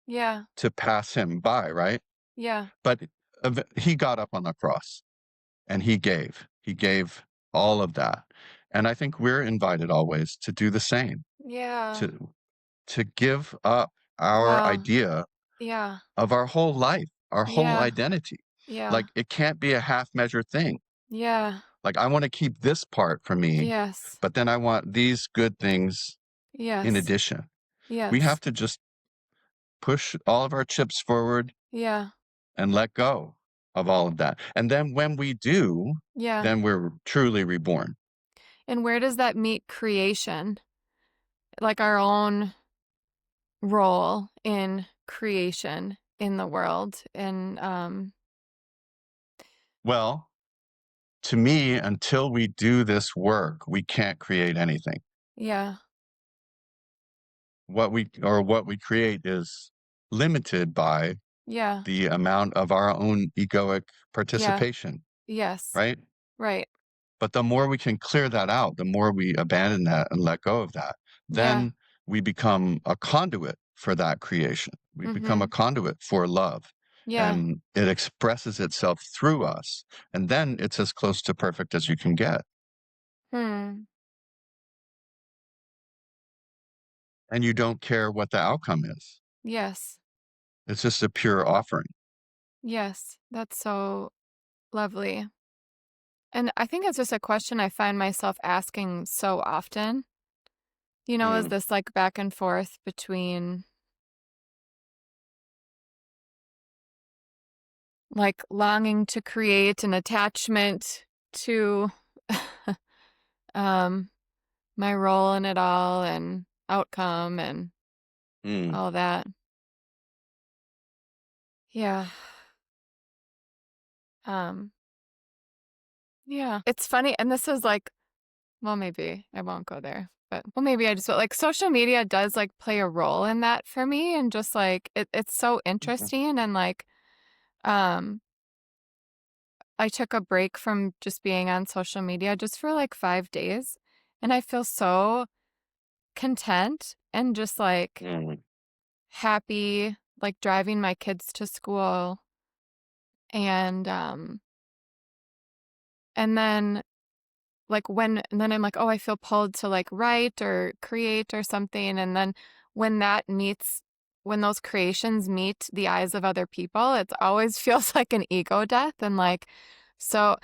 Yeah. to pass him by, right? Yeah. But he got up on the cross and he gave. He gave all of that. And I think we're invited always to do the same, Yeah. to give up our Wow. idea Yeah. of our whole life, our whole Yeah. identity. Yeah. Like it can't be a half measure thing. Yeah. Like I want to keep this part for me, Yes. but then I want these good things in Yes. addition. We Yes. have to just push all of our chips forward Yeah. and let go of all of that. And then when we do, Yeah. then we're truly reborn. And where does that meet creation? Like our own role in creation in the world. And Well, to me, until we do this work, we can't create anything. yeah. What we create is limited by Yeah. the amount of our own egoic Yeah. participation, Yes. right? Right. But the more we can clear that out, the more we abandon that and let go of that, Yeah. then we become a conduit for that creation. We become a Mhm. conduit for love, Yeah. and it expresses itself through us. And then it's as close to perfect as you can get. Hmm. And you don't care what the outcome is. Yes. It's just a pure offering. Yes. That's so lovely. And I think it's just a question I find myself asking so often. Is Mm. this like back and forth between like longing to create an attachment to um, my role in it all and outcome and Mm, all that. Yeah. Um, yeah. It's funny, and this is like, well, maybe I won't go there, but well, maybe I just will. Like social media does like play a role in that for me, and just like it's so mhm, interesting, and like um, I took a break from just being on social media just for like 5 days, and I feel so content and just like mm. happy, like driving my kids to school, and and then like and then I'm like, oh, I feel pulled to like write or create or something. And then when that meets, when those creations meet the eyes of other people, it always feels like an ego death. And like, so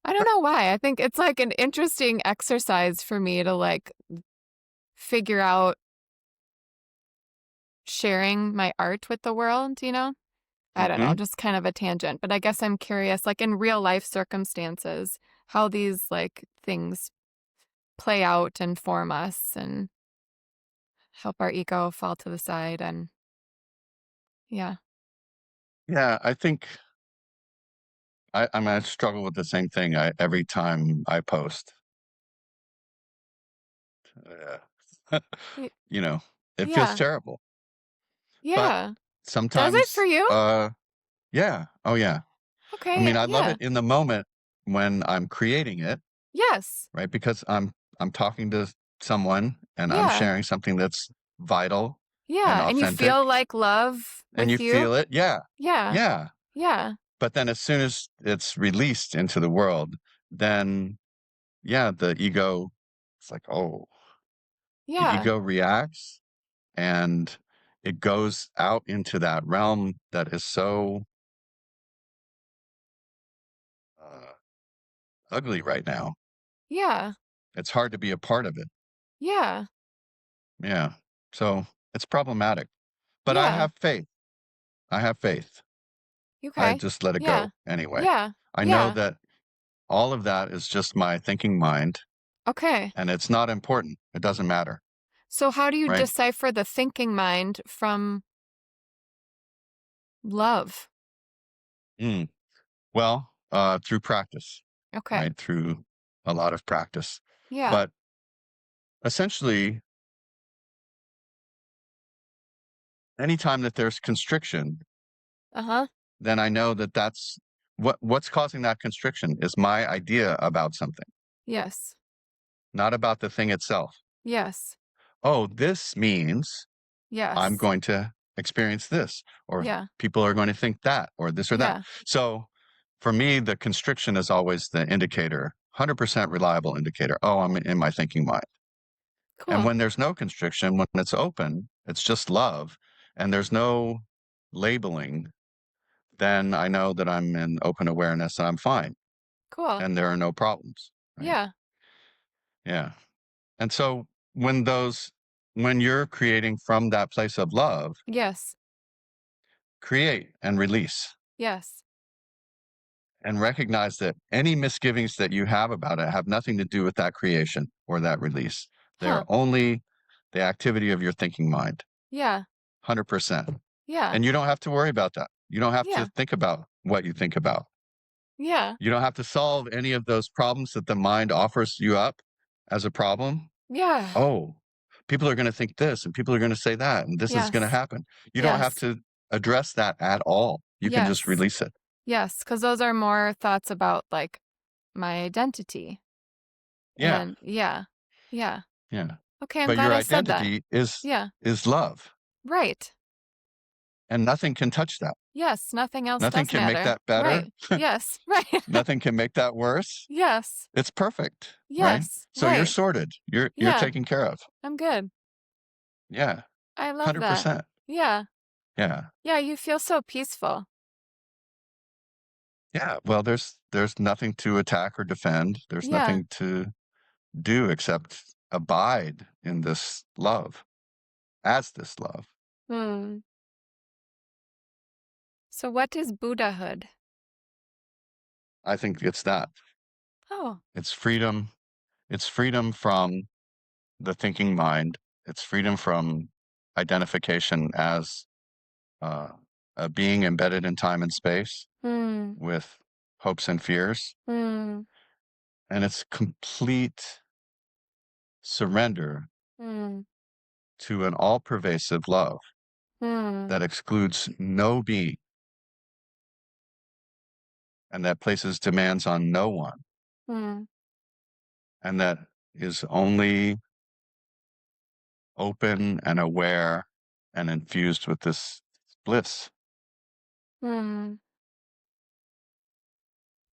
I don't know why. I think it's like an interesting exercise for me to like figure out sharing my art with the world, you know? I don't know, Mhm. just kind of a tangent, but I guess I'm curious, like in real life circumstances, how these like things play out and form us and help our ego fall to the side. And yeah. Yeah, I think I mean, I struggle with the same thing every time I post. Yeah. Y- You know, it feels Yeah. terrible, but Yeah. Does it for sometimes, you? yeah. Oh, yeah. I Okay. mean, I love Yeah. it in the moment when I'm creating it, Yes. right? Because I'm talking to someone and I'm Yeah. sharing something that's vital and Yeah. And you authentic, feel like love and you with you? feel it. Yeah. Yeah. Yeah. Yeah. But then as soon as it's released into the world, then yeah, the ego, it's like, oh, the Yeah. ego reacts and it goes out into that realm that is so uh, ugly right now. Yeah. It's hard to be a part of it. Yeah. Yeah. So it's problematic, but I Yeah. have faith. I have faith. I Okay. just let it Yeah. go anyway. Yeah. I know Yeah. that all of that is just my thinking mind Okay. and it's not important. It doesn't matter. So how do you Right. decipher the thinking mind from love? Mm. Well, through practice, Okay. right? Through a lot of practice. Yeah. But essentially, anytime that there's constriction, Uh-huh. then I know that that's what's causing that constriction is my idea about something, Yes. not about the thing itself. Yes. Oh, this means I'm Yes. going to experience this, or Yeah. people are going to think that, or this or that. Yeah. So for me, the constriction is always the indicator, 100% reliable indicator. Oh, I'm in my thinking mind. And Cool. when there's no constriction, when it's open, it's just love, and there's no labeling, then I know that I'm in open awareness and I'm fine Cool. and there are no problems. Right. Yeah. Yeah. And so when when you're creating from that place of love, Yes. create and release Yes. and recognize that any misgivings that you have about it have nothing to do with that creation or that release. Huh. They're only the activity of your thinking mind, Yeah. 100%. Yeah. And you don't have to worry about that. You don't have to Yeah. think about what you think about. Yeah. You don't have to solve any of those problems that the mind offers you up as a problem. Yeah. Oh, people are going to think this and people are going to say that, and this is going to Yes. happen. You don't have Yes. to address that at all. You can just Yes. release it. Yes. Because those are more thoughts about like my identity. Yeah. And yeah. Yeah. Yeah. Okay. I'm But glad your I said that. identity Yeah. is love, Right. and nothing can touch that. Yes. Nothing else Nothing does can make matter. that better. Right. Yes. Right. Nothing can make that worse. Yes. It's perfect, right? Yes. So you're Right. sorted. You're Yeah. taken care of. I'm good. Yeah. I love that. 100%. Yeah. Yeah. Yeah. You feel so peaceful. Yeah, well, there's nothing to attack or defend. There's Yeah. nothing to do except abide in this love, as this love. Hmm. So what is Buddhahood? I think it's that. Oh. It's freedom, It's freedom from the thinking mind. It's freedom from identification as uh, a being embedded in time and space Mm, with hopes and fears. mm, And it's complete surrender mm, to an all pervasive love mm, that excludes no being and that places demands on no one mm, and that is only open and aware and infused with this bliss. mm.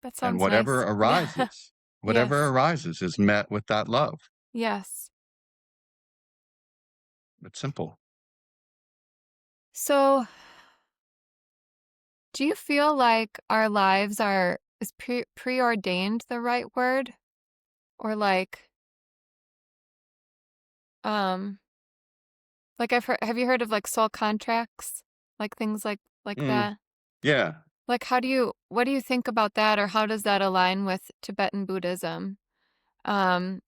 That And sounds nice. Yeah. whatever Yes. arises is met with that love. Yes. It's simple. So, do you feel like our lives are is preordained the right word? Or um like I've heard, have you heard of like soul contracts? Like things like Mm, that? yeah. Like what do you think about that, or how does that align with Tibetan Buddhism? Um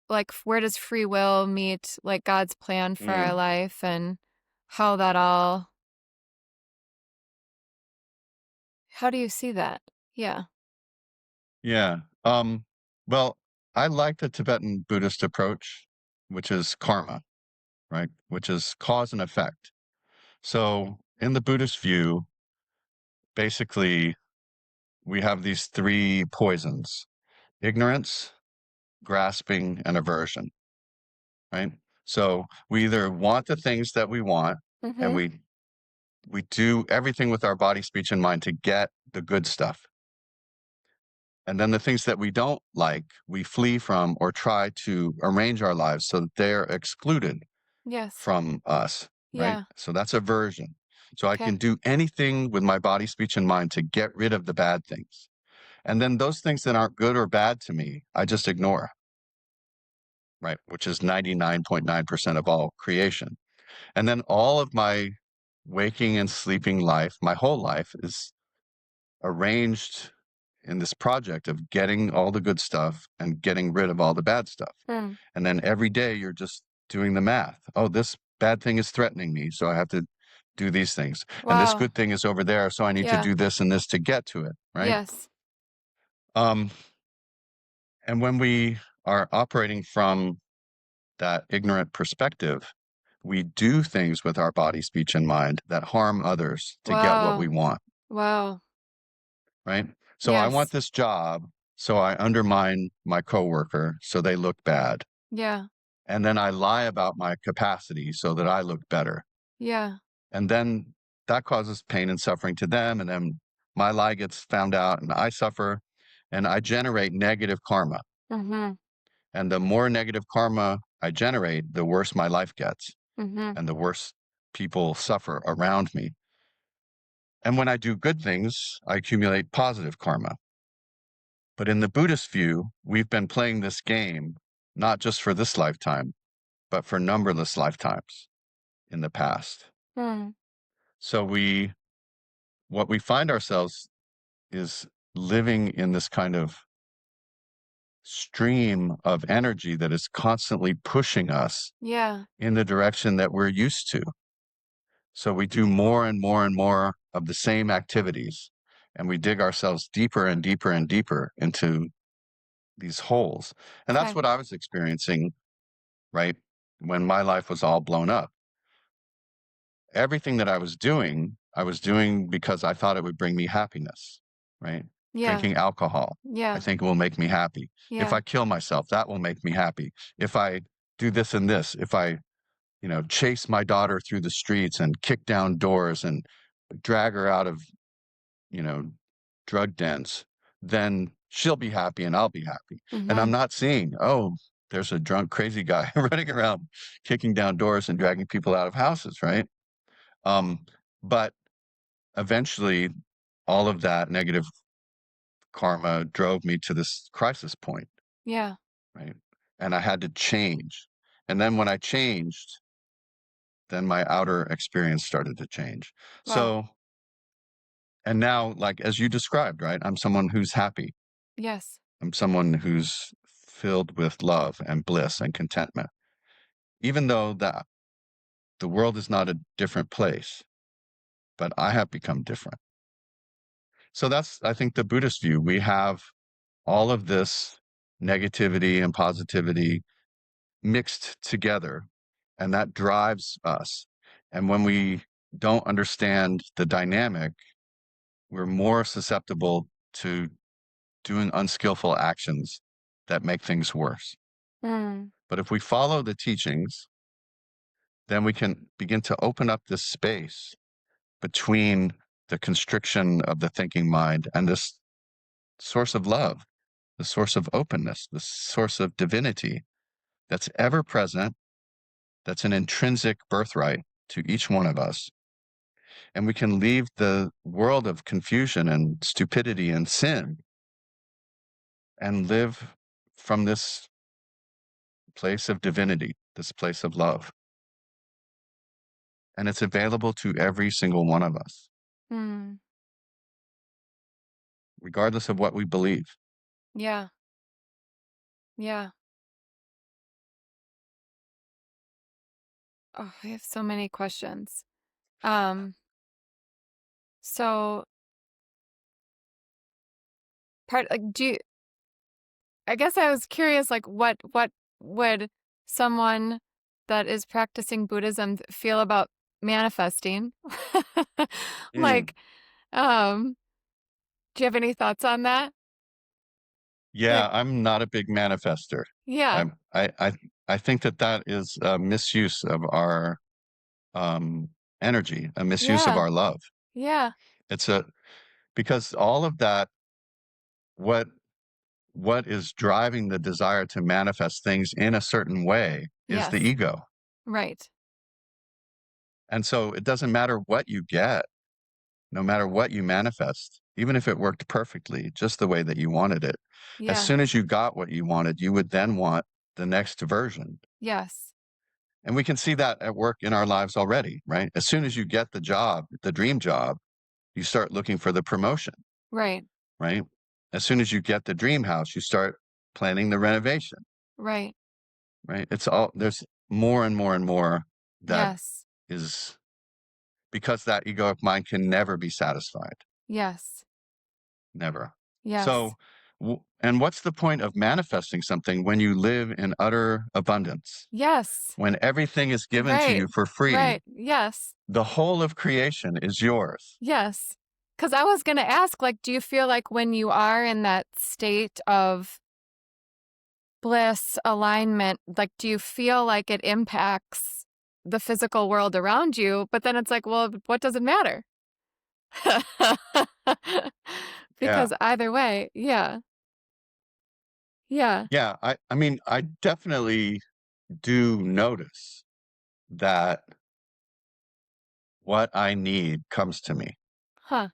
like where does free will meet like God's plan for our Mm, life, and how that all how do you see that? Yeah. yeah. Well, I like the Tibetan Buddhist approach, which is karma, right? Which is cause and effect. So in the Buddhist view, basically, we have these three poisons: ignorance, grasping, and aversion, right? So we either want the things that we want and Mhm. we do everything with our body, speech, and mind to get the good stuff. And then the things that we don't like, we flee from or try to arrange our lives so that they're excluded Yes. from us, right? Yeah. So that's aversion. So I Okay. can do anything with my body, speech, and mind to get rid of the bad things. And then those things that aren't good or bad to me, I just ignore, right? Which is 99.9% of all creation. And then all of my waking and sleeping life, my whole life is arranged in this project of getting all the good stuff and getting rid of all the bad stuff. Mm. And then every day you're just doing the math. Oh, this bad thing is threatening me, so I have to do these things. And this Wow. good thing is over there, so I need to Yeah. do this and this to get to it, right? Yes. Um, and when we are operating from that ignorant perspective, we do things with our body, speech, and mind that harm others to get what we Wow. want, Wow. right? So I want Yes. this job, so I undermine my coworker so they look bad. Yeah. And then I lie about my capacity so that I look better. Yeah. And then that causes pain and suffering to them. And then my lie gets found out and I suffer and I generate negative karma. Mhm. And the more negative karma I generate, the worse my life gets Mhm. and the worse people suffer around me. And when I do good things, I accumulate positive karma. But in the Buddhist view, we've been playing this game not just for this lifetime, but for numberless lifetimes in the past. Mm. So what we find ourselves is living in this kind of stream of energy that is constantly pushing us Yeah. in the direction that we're used to. So we do more and more and more of the same activities, and we dig ourselves deeper and deeper and deeper into these holes. And that's Okay. what I was experiencing, right? When my life was all blown up. Everything that I was doing because I thought it would bring me happiness, right? Yeah. Drinking alcohol, I Yeah. think it will make me happy. If Yeah. I kill myself, that will make me happy. If I do this and this, if I, chase my daughter through the streets and kick down doors and drag her out of, you know, drug dens, then she'll be happy and I'll be happy. And I'm Mhm. not seeing, oh, there's a drunk, crazy guy running around kicking down doors and dragging people out of houses, right? Um, but eventually, all of that negative karma drove me to this crisis point, Yeah. right? And I had to change. And then when I changed, then my outer experience started to change. Wow. So, and now, like as you described, right? I'm someone who's happy. Yes. I'm someone who's filled with love and bliss and contentment, even though the world is not a different place, but I have become different. So that's, I think, the Buddhist view. We have all of this negativity and positivity mixed together, and that drives us. And when we don't understand the dynamic, we're more susceptible to doing unskillful actions that make things worse. Mm. But if we follow the teachings, then we can begin to open up this space between the constriction of the thinking mind and this source of love, the source of openness, the source of divinity that's ever present, that's an intrinsic birthright to each one of us. And we can leave the world of confusion and stupidity and sin and live from this place of divinity, this place of love. And it's available to every single one of us, Mm. regardless of what we believe. Yeah. Yeah. Oh, I have so many questions. Um, so do you, I guess I was curious, like, what would someone that is practicing Buddhism feel about manifesting? Mm. Like, do you have any thoughts on that? Yeah, Like, I'm not a big manifester. yeah, I'm, I think that is a misuse of our energy, a misuse of yeah, our love. yeah, It's a because all of that, what what is driving the desire to manifest things in a certain way is the yes, ego. right, And so it doesn't matter what you get, no matter what you manifest, even if it worked perfectly, just the way that you wanted it. As yeah, soon as you got what you wanted, you would then want the next version. yes, And we can see that at work in our lives already, right? As soon as you get the job, the dream job, you start looking for the promotion, right, right? As soon as you get the dream house, you start planning the renovation, right, right? It's all there's more and more and more that yes, is because that egoic mind can never be satisfied, yes, never. yes, So, and what's the point of manifesting something when you live in utter abundance, yes, when everything is given to right, you for free? right, yes. The whole of creation is yours. Yes. Because I was going to ask, like, do you feel like when you are in that state of bliss, alignment, like, do you feel like it impacts the physical world around you? But then it's like, well, what does it matter? Yeah. Because either way, yeah, yeah, Yeah. I mean, I definitely do notice that what I need comes to me. huh,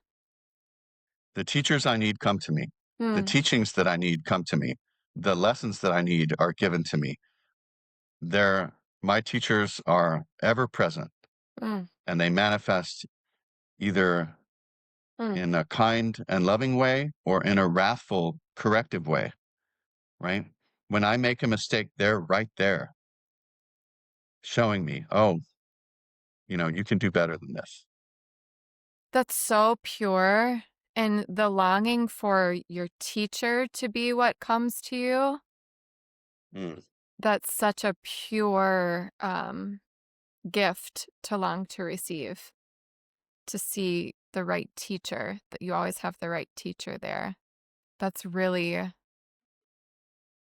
The teachers I need come to me. The mm, teachings that I need come to me. The lessons that I need are given to me. My teachers are ever present mm, and they manifest either mm. in a kind and loving way or in a wrathful, corrective way, right? When I make a mistake, they're right there showing me, oh, you can do better than this. That's so pure. And the longing for your teacher to be what comes to you. Mm. That's such a pure gift to long to receive, to see the right teacher, that you always have the right teacher there. That's really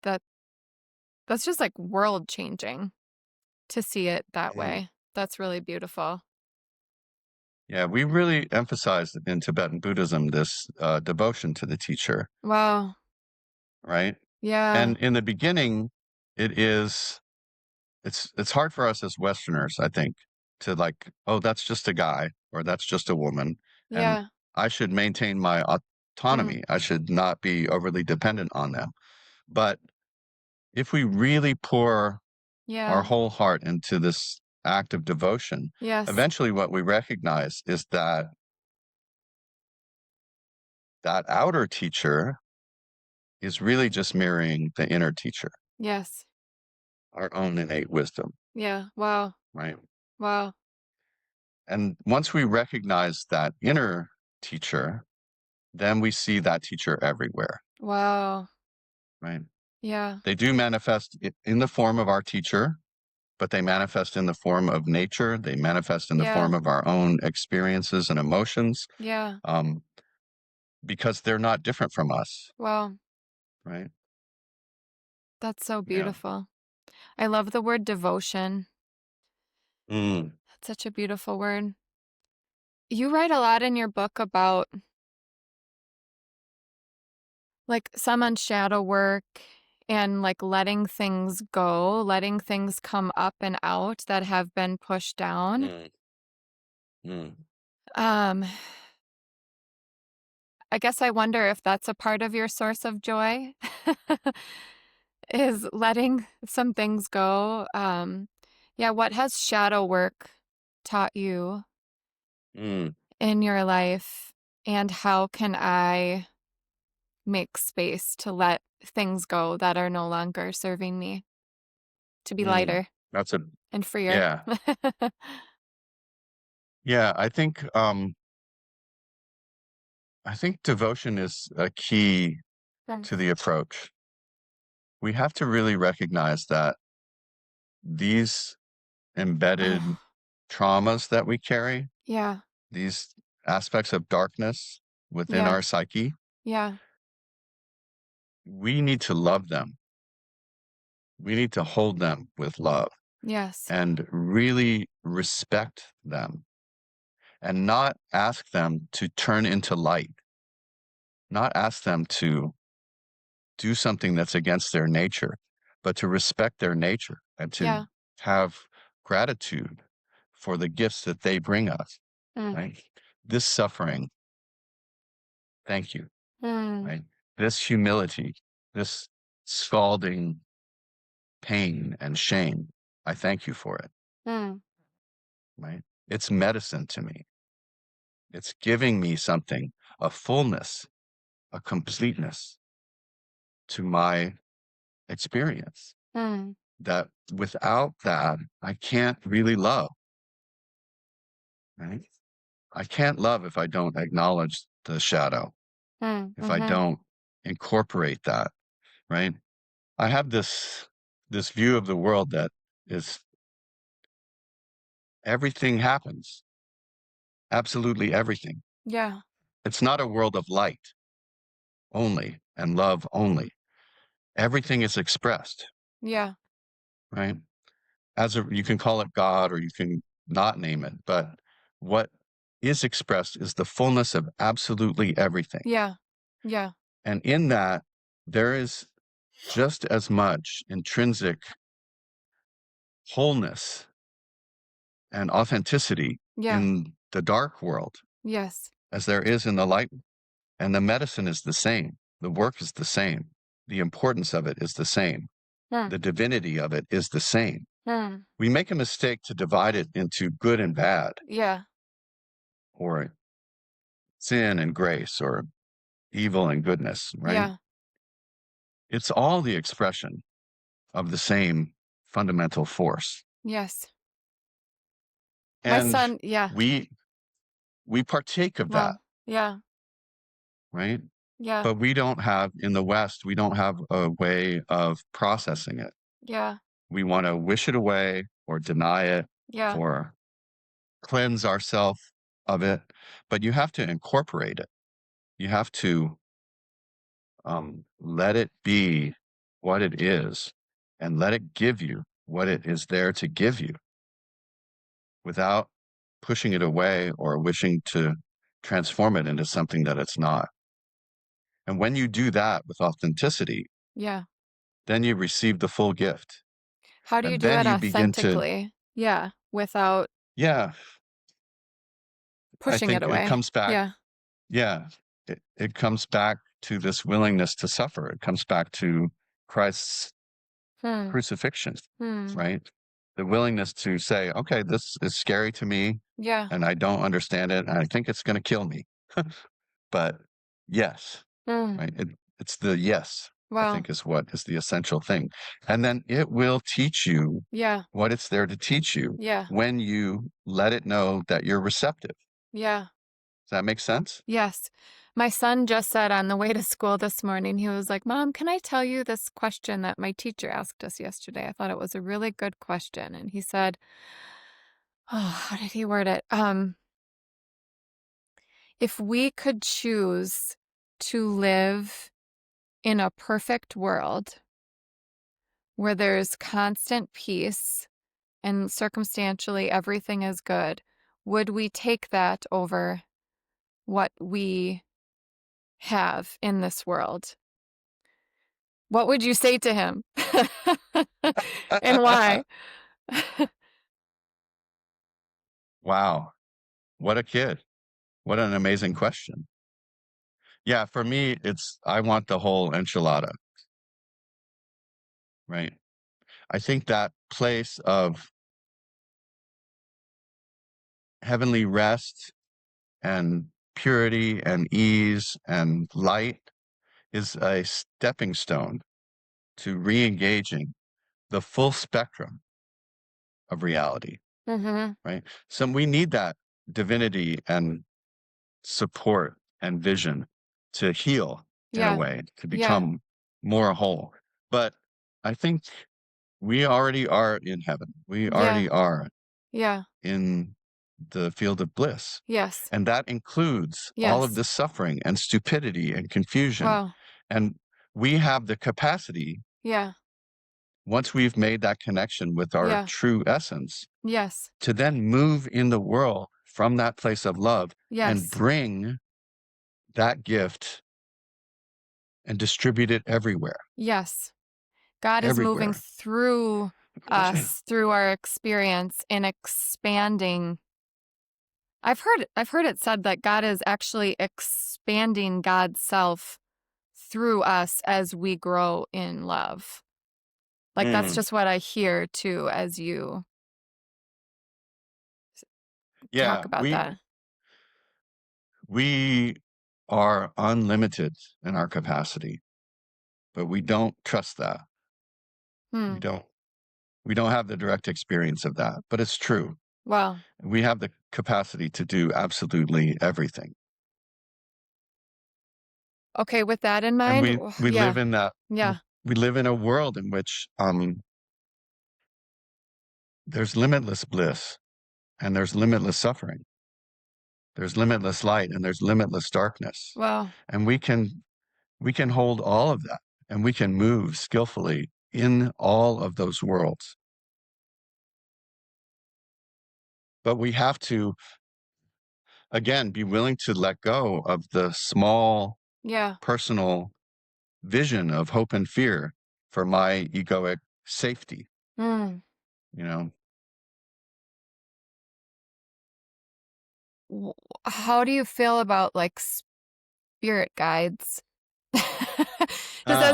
that that's just like world changing to see it that Mm. way. That's really beautiful. Yeah, we really emphasize in Tibetan Buddhism this devotion to the teacher, Wow. right? Yeah. And in the beginning, it is it's hard for us as Westerners, I think, to like, oh, that's just a guy or that's just a woman, and Yeah. I should maintain my Mm. autonomy. I should not be overly dependent on them. But if we really pour our Yeah. whole heart into this act of devotion, Yes. eventually what we recognize is that that outer teacher is really just mirroring the inner teacher, Yes. our own innate wisdom, Yeah. Wow. right? Wow. And once we recognize that inner teacher, then we see that teacher everywhere, Wow. right? Yeah. They do manifest in the form of our teacher, but they manifest in the form of nature. They manifest in the Yeah. form of our own experiences and emotions, Yeah. um, because they're not different from us, Wow. right? That's so Yeah. beautiful. I love the word devotion. Mm, That's such a beautiful word. You write a lot in your book about like some on shadow work and like letting things go, letting things come up and out that have been pushed down. mm, mm, Um, I guess I wonder if that's a part of your source of joy is letting some things go. Yeah, what has shadow work taught you mm, in your life, and how can I make space to let things go that are no longer serving me to be mm. lighter That's a and freer? yeah. Yeah, I think devotion is a key Mm. to the approach. We have to really recognize that these embedded Oh, traumas that we carry, yeah, these aspects of darkness within yeah, our psyche, yeah, we need to love them. We need to hold them with love yes, and really respect them and not ask them to turn into light, not ask them to do something that's against their nature, but to respect their nature and to yeah, have gratitude for the gifts that they bring us, mm, right? This suffering, thank you, mm, right? This humility, this scalding pain and shame, I thank you for it, mm, right? It's medicine to me. It's giving me something, a fullness, a completeness to my experience mm, that without that, I can't really love, right? I can't love if I don't acknowledge the shadow, mm, if I mhm, don't incorporate that, right? I have this view of the world that is everything happens, absolutely everything. yeah, It's not a world of light only and love only. Everything is expressed, yeah, right? As a you can call it God or you can not name it, but what is expressed is the fullness of absolutely everything. yeah, yeah, And in that, there is just as much intrinsic wholeness and authenticity yeah, in the dark world yes, as there is in the light. And the medicine is the same. The work is the same. The importance of it is the same. mm, The divinity of it is the same. mm, We make a mistake to divide it into good and bad, yeah, or sin and grace, or evil and goodness, right? yeah, It's all the expression of the same fundamental force. yes. My And son, yeah, we we partake of that, well, yeah, right? yeah, But we don't have in the West, we don't have a way of processing it. yeah, We want to wish it away or deny it yeah, or cleanse ourselves of it, but you have to incorporate it. You have to let it be what it is and let it give you what it is there to give you without pushing it away or wishing to transform it into something that it's not. And when you do that with authenticity, yeah. then you receive the full gift. How do you And do then it you begin to, authentically? Yeah, without yeah, I pushing it think it away. comes back. Yeah. Yeah, it comes back to this willingness to suffer. It comes back to Christ's Hmm. crucifixion, Hmm. right? The willingness to say, okay, this is scary to me Yeah. and I don't understand it. And I think it's going to kill me. But yes, Hmm. right. It's the yes, I Wow. think, is what is the essential thing. And then it will teach you Yeah. what it's there to teach you Yeah. when you let it know that you're receptive. Yeah. Does that make sense? Yes. My son just said on the way to school this morning, he was like, Mom, can I tell you this question that my teacher asked us yesterday? I thought it was a really good question. And he said, oh, how did he word it? If we could choose to live in a perfect world where there's constant peace and circumstantially everything is good, would we take that over what we have in this world? What would you say to him? And why? Wow. What a kid. What an amazing question. Yeah, for me, it's I want the whole enchilada, right? I think that place of heavenly rest and purity and ease and light is a stepping stone to re-engaging the full spectrum of reality, Mm-hmm. right? So we need that divinity and support and vision to heal in a Yeah. way, to Yeah. become more whole. But I think we already are in heaven. We Yeah. already are Yeah. in the field of bliss. Yes. And that includes all of Yes. the suffering and stupidity and confusion. Wow. And we have the capacity, Yeah. once we've made that connection with our Yeah. true essence, Yes. to then move in the world from that place of love and Yes. bring that gift and distribute it everywhere, Yes. God is moving everywhere. through us, through our experience and expanding. I've heard it said that God is actually expanding God's self through us as we grow in love. Like that's Mm, just what I hear too as you talk yeah, about that. we are unlimited in our capacity, but we don't trust that. We Hmm. don't we don't have the direct experience of that, but it's true. Well, We have the capacity to do absolutely everything. okay, with that in And mind, we live yeah. in that Yeah. we live in a world in which there's limitless bliss and there's limitless suffering. There's limitless light and there's limitless darkness. Well, And we can hold all of that and we can move skillfully in all of those worlds. But we have to, again, be willing to let go of the small yeah. personal vision of hope and fear for my egoic safety, Mm. you know? W- How do you feel about like spirit guides? Just Ah,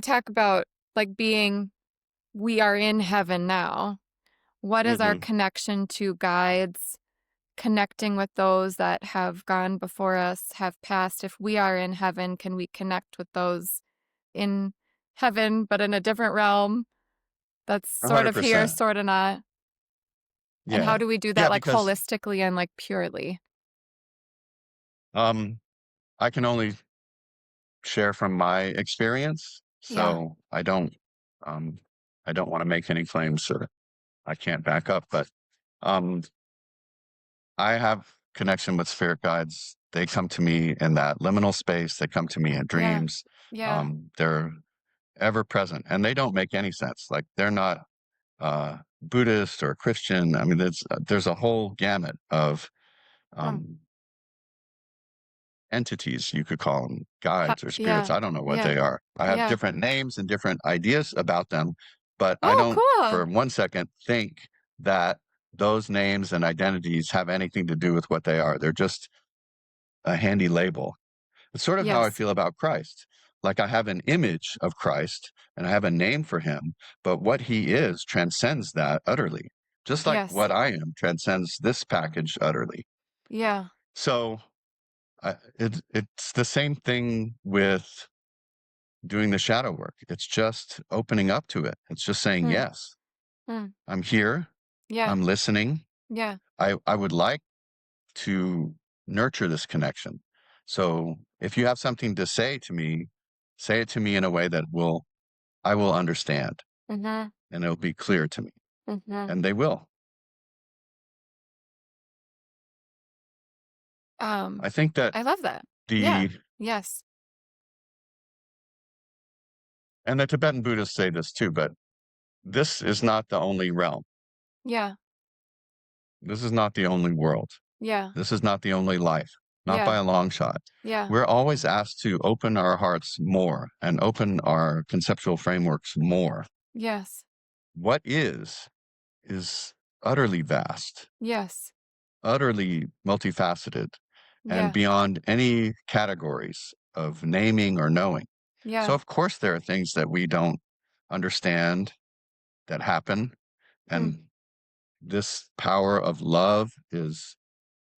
talk about like being we are in heaven now. What is our mhm. connection to guides, connecting with those that have gone before us, have passed? If we are in heaven, can we connect with those in heaven, but in a different realm that's sort of here, 100%. sort of not? And how Yeah. do we do Yeah, that like because, holistically and like purely? um, I can only share from my experience, Yeah. so um, I don't wanna make any claims that I can't back up, but, um, I have connection with spirit guides. They come to me in that liminal space, they come to me in Yeah. dreams. Yeah. They're ever present, and they don't make any sense, like, they're not, Buddhist or Christian. I mean, there's a whole gamut of, Oh. um, entities, you could call them guides or spirits. Yeah. I don't know what Yeah. they are. I have Yeah. different names and different ideas about them, but I Oh, don't for cool. 1 second think that those names and identities have anything to do with what they are. They're just a handy label. It's sort of how I Yes. feel about Christ. Like I have an image of Christ and I have a name for him, but what he is transcends that utterly. Just like Yes. what I am transcends this package utterly. Yeah. So it's the same thing with doing the shadow work. It's just opening up to it. It's just saying, Hmm. yes, Hmm. I'm here. Yeah. I'm listening. Yeah. I would like to nurture this connection. So if you have something to say to me, say it to me in a way that I will understand Mm-hmm. and it'll be clear to me. Mm-hmm. And they will. Um, I think that I love that. Yeah. the Yes. and the Tibetan Buddhists say this too, but this is not the only realm. Yeah. This is not the only world. Yeah. This is not the only life, not by Yeah. a long shot. Yeah. We're always asked to open our hearts more and open our conceptual frameworks more. Yes. What is utterly vast, Yes. utterly multifaceted, and Yeah. beyond any categories of naming or knowing. So, Yeah. of course, there are things that we don't understand that happen. Hmm. And this power of love is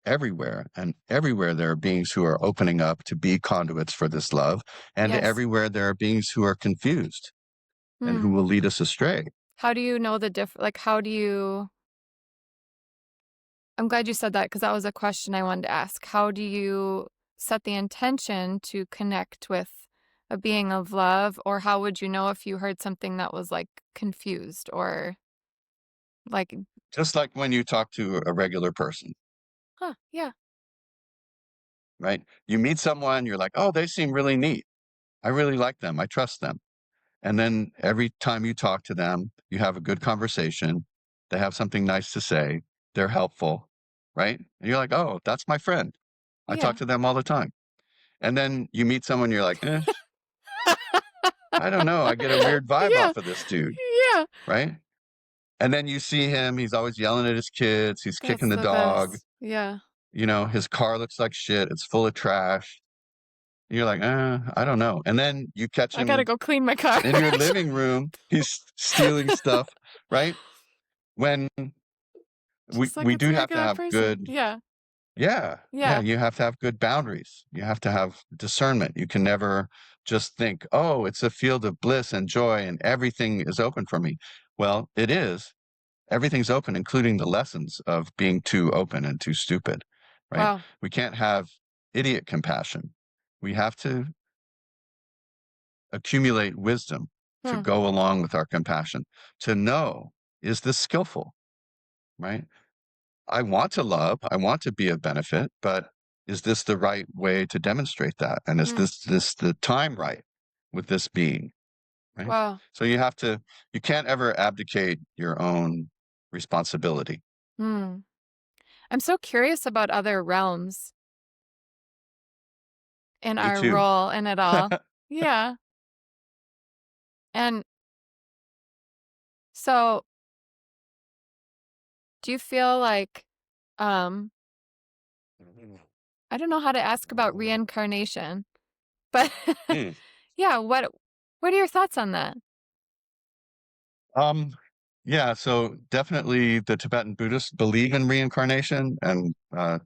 everywhere. And everywhere there are beings who are opening up to be conduits for this love. And Yes. everywhere there are beings who are confused and who Hmm. will lead us astray. How do you know like, how do you, I'm glad you said that because that was a question I wanted to ask. How do you set the intention to connect with a being of love? Or how would you know if you heard something that was like confused or like, Just like when you talk to a regular person, huh, yeah, right? You meet someone, you're like, oh, they seem really neat. I really like them. I trust them. And then every time you talk to them, you have a good conversation. They have something nice to say. They're helpful, right? And you're like, oh, that's my friend. I talk yeah. to them all the time. And then you meet someone, you're like, I don't know. I get a weird vibe Yeah. off of this dude, Yeah. right? And then you see him, he's always yelling at his kids, he's kicking That's the the dog, best. Yeah. his car looks like shit, it's full of trash. You're like, I don't know. And then you catch I gotta him go clean my car. in your living room, he's stealing stuff, right? When Just like we it's a do have to regular have person. good Yeah. yeah, Yeah. you have to have good boundaries. You have to have discernment. You can never just think, "Oh, it's a field of bliss and joy and everything is open for me." Well, it is. Everything's open, including the lessons of being too open and too stupid, right? Wow. We can't have idiot compassion. We have to accumulate wisdom to Hmm. go along with our compassion, to know, is this skillful, right? I want to love, I want to be of benefit, but is this the right way to demonstrate that? And is Hmm. this the time right with this being, right? Wow. So you can't ever abdicate your own responsibility. Hmm. I'm so curious about other realms and Me our too. role in it all. Yeah. And so do you feel like um I don't know how to ask about reincarnation, but Hmm. yeah, what are your thoughts on that? Um, yeah, so definitely the Tibetan Buddhists believe in reincarnation and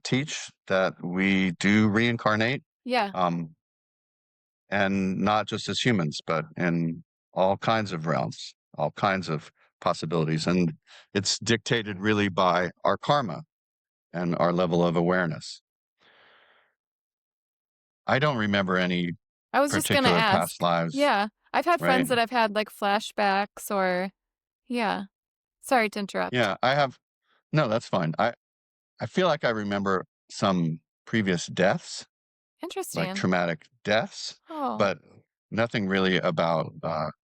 teach that we do reincarnate. Yeah. Um, and not just as humans, but in all kinds of realms, all kinds of possibilities. And it's dictated really by our karma and our level of awareness. I don't remember any I was just gonna particular past ask. lives, Yeah. I've had right? friends that have had like flashbacks or yeah. Sorry to interrupt. Yeah, I have. No, that's fine. I feel like I remember some previous deaths, like Interesting. traumatic deaths, Oh, but nothing really about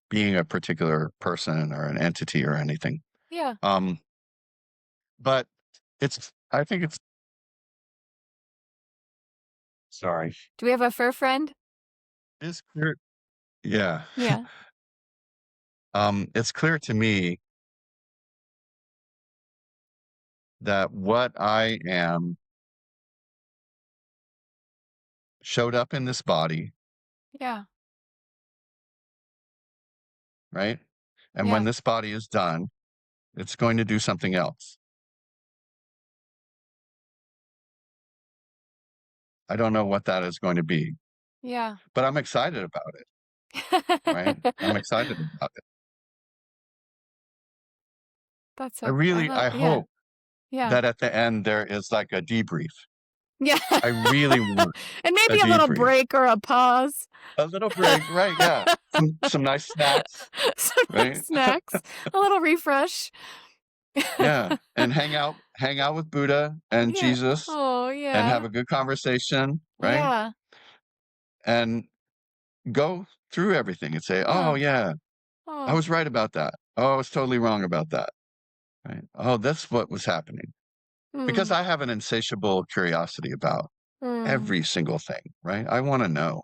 being a particular person or an entity or anything. yeah. Um, But I think it's sorry. Do we have a fur friend? It's clear yeah. Yeah. It's clear to me that what I am showed up in this body, Yeah. right? And when Yeah. this body is done, it's going to do something else. I don't know what that is going to be, Yeah. but I'm excited about it, right? I'm excited about it. That's I so I really, love I yeah. hope Yeah. that at the end there is like a debrief. Yeah. I really want And a maybe a little debrief. break or a pause. A little break, right? Yeah. Some nice snacks, Some nice right? snacks, a little refresh. Yeah. And hang out with Buddha and Yeah. Jesus Oh, and have yeah. a good conversation, right? Yeah. And go through everything and say, "Oh, Oh, yeah, I oh. was right about that. Oh, I was totally wrong about that." Right? Oh, that's what was happening. Because Mm, I have an insatiable curiosity about mm. every single thing, right? I want to know.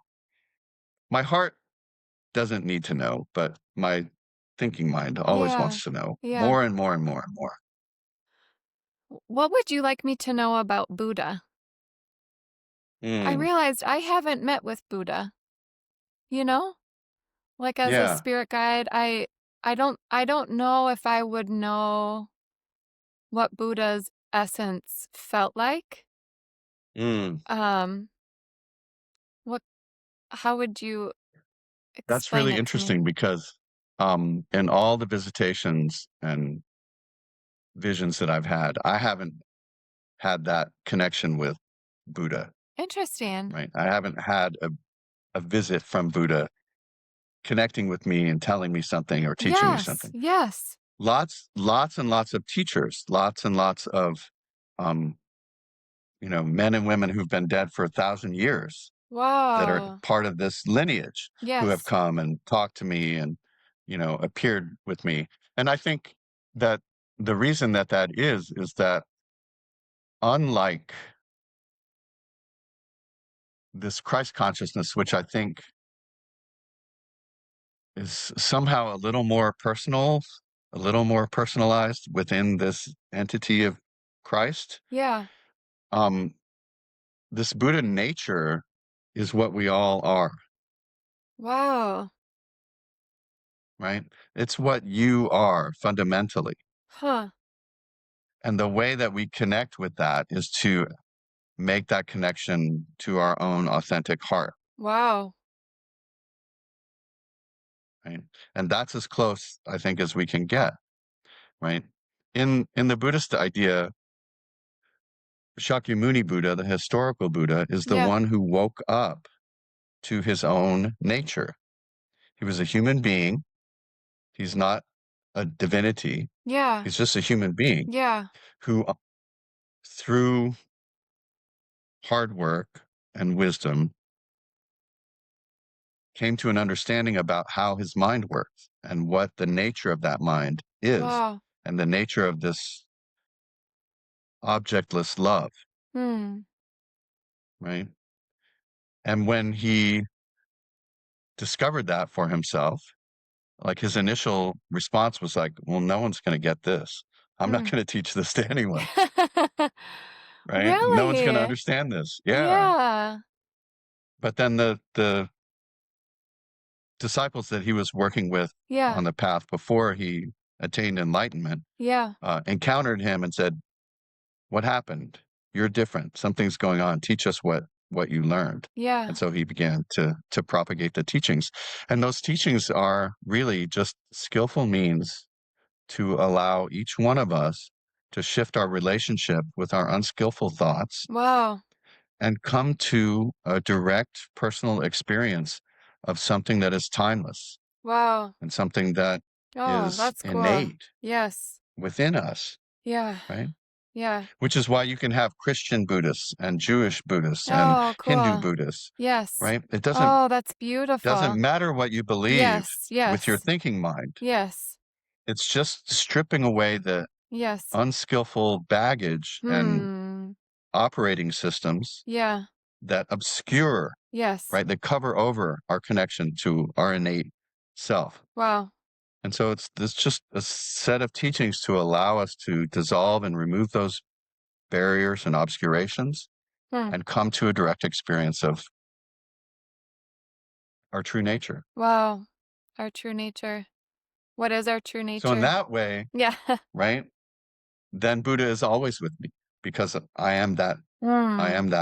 My heart doesn't need to know, but my thinking mind always Yeah. wants to know Yeah. more and more and more and more. What would you like me to know about Buddha? I Mm, realized I haven't met with Buddha, you know? Like as a yeah. spirit guide, I don't know if I would know what Buddha's essence felt like. Mm. Um, what how would you That's explain really it to me? interesting because in all the visitations and visions that I've had, I haven't had that connection with Buddha, Interesting. right? I haven't had a visit from Buddha connecting with me and telling me something or teaching me Yes, something. yes. Lots and lots of teachers, lots and lots of um, men and women who've been dead for 1,000 years that are Wow. part of this lineage who have Yes. come and talked to me and appeared with me. And I think that the reason that that is that unlike this Christ consciousness, which I think is somehow a little more personal, a little more personalized within this entity of Christ. Yeah. Um, this Buddha nature is what we all are, Wow. right? It's what you are fundamentally. Huh. And the way that we connect with that is to make that connection to our own authentic heart, Wow. right? And that's as close, I think, as we can get, right? In the Buddhist idea, Shakyamuni Buddha, the historical Buddha, is the Yeah. one who woke up to his own nature. He was a human being. He's not a divinity. Yeah. He's just a human being Yeah. who, through hard work and wisdom, came to an understanding about how his mind works and what the nature of that mind is Wow. and the nature of this objectless love, Hmm. right? And when he discovered that for himself, like his initial response was like, well, no one's going to get this. I'm not Hmm. going to teach this to anyone, right? No one's going to Really? understand this. Yeah. Yeah. But then the disciples that he was working with Yeah. on the path before he attained enlightenment Yeah. encountered him and said, "What happened? You're different. Something's going on. Teach us what you learned." Yeah. And so he began to propagate the teachings. And those teachings are really just skillful means to allow each one of us to shift our relationship with our unskillful thoughts Wow. and come to a direct personal experience of something that is timeless Wow. and something that Oh, is that's cool. innate Yes. within us, Yeah. right? Yeah. Which is why you can have Christian Buddhists and Jewish Buddhists and Oh, Hindu cool. Buddhists, Yes. right? It doesn't Oh, that's doesn't beautiful. matter what you believe Yes. with your Yes. thinking mind. Yes. It's just stripping away the Yes. unskillful baggage and Hmm. operating systems Yeah. that obscure, Yes. right? That cover over our connection to our innate self. Wow. And so it's just a set of teachings to allow us to dissolve and remove those barriers and obscurations Hmm. and come to a direct experience of our true nature. Wow. Our true nature. What is our true So in nature? that way, Yeah. right, then Buddha is always with me. because I am that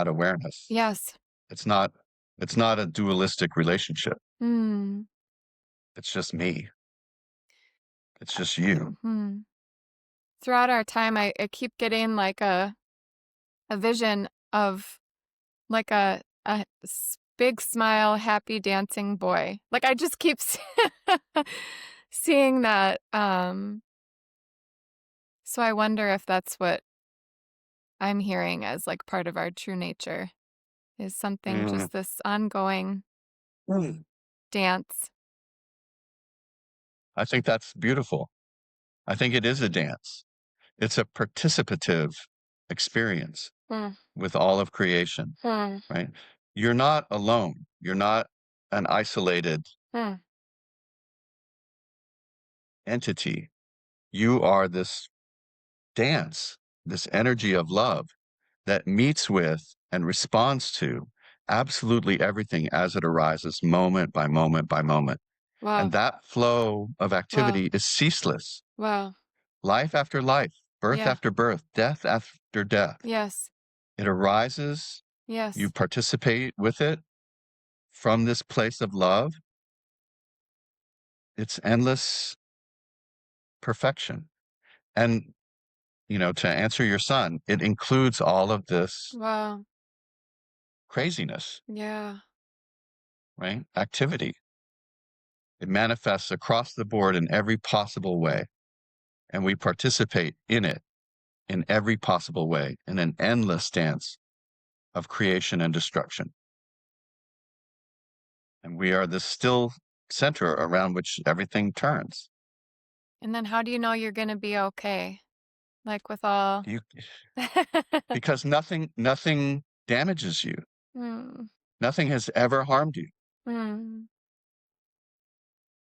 awareness. Yes. It's not a dualistic relationship. Mm. It's just me. It's just you. Hmm. Throughout our time, I keep getting like a vision of like big smile, happy dancing boy. Like I just keep seeing that. So I wonder if that's what I'm hearing as like part of our true nature is something, Mm. just this ongoing dance. I think that's beautiful. I think it is a dance. It's a participative experience Hmm. with all of creation, Hmm. right? You're not alone. You're not an isolated Hmm. entity. You are this dance, this energy of love that meets with and responds to absolutely everything as it arises, moment by moment by moment. And Wow. that flow of Wow. activity is ceaseless. Wow. Life after life, birth Yeah. after birth, death after death. Yes. It arises, you Yes. participate with it from this place of love. It's endless perfection. And, to answer your son, it includes all of this Wow. craziness, Yeah. right? Activity. It manifests across the board in every possible way. And we participate in it in every possible way in an endless dance of creation and destruction. And we are the still center around which everything turns. And then how do you know you're going to be okay? Like with all. You, because nothing damages you. Hmm. Nothing has ever harmed you. Hmm.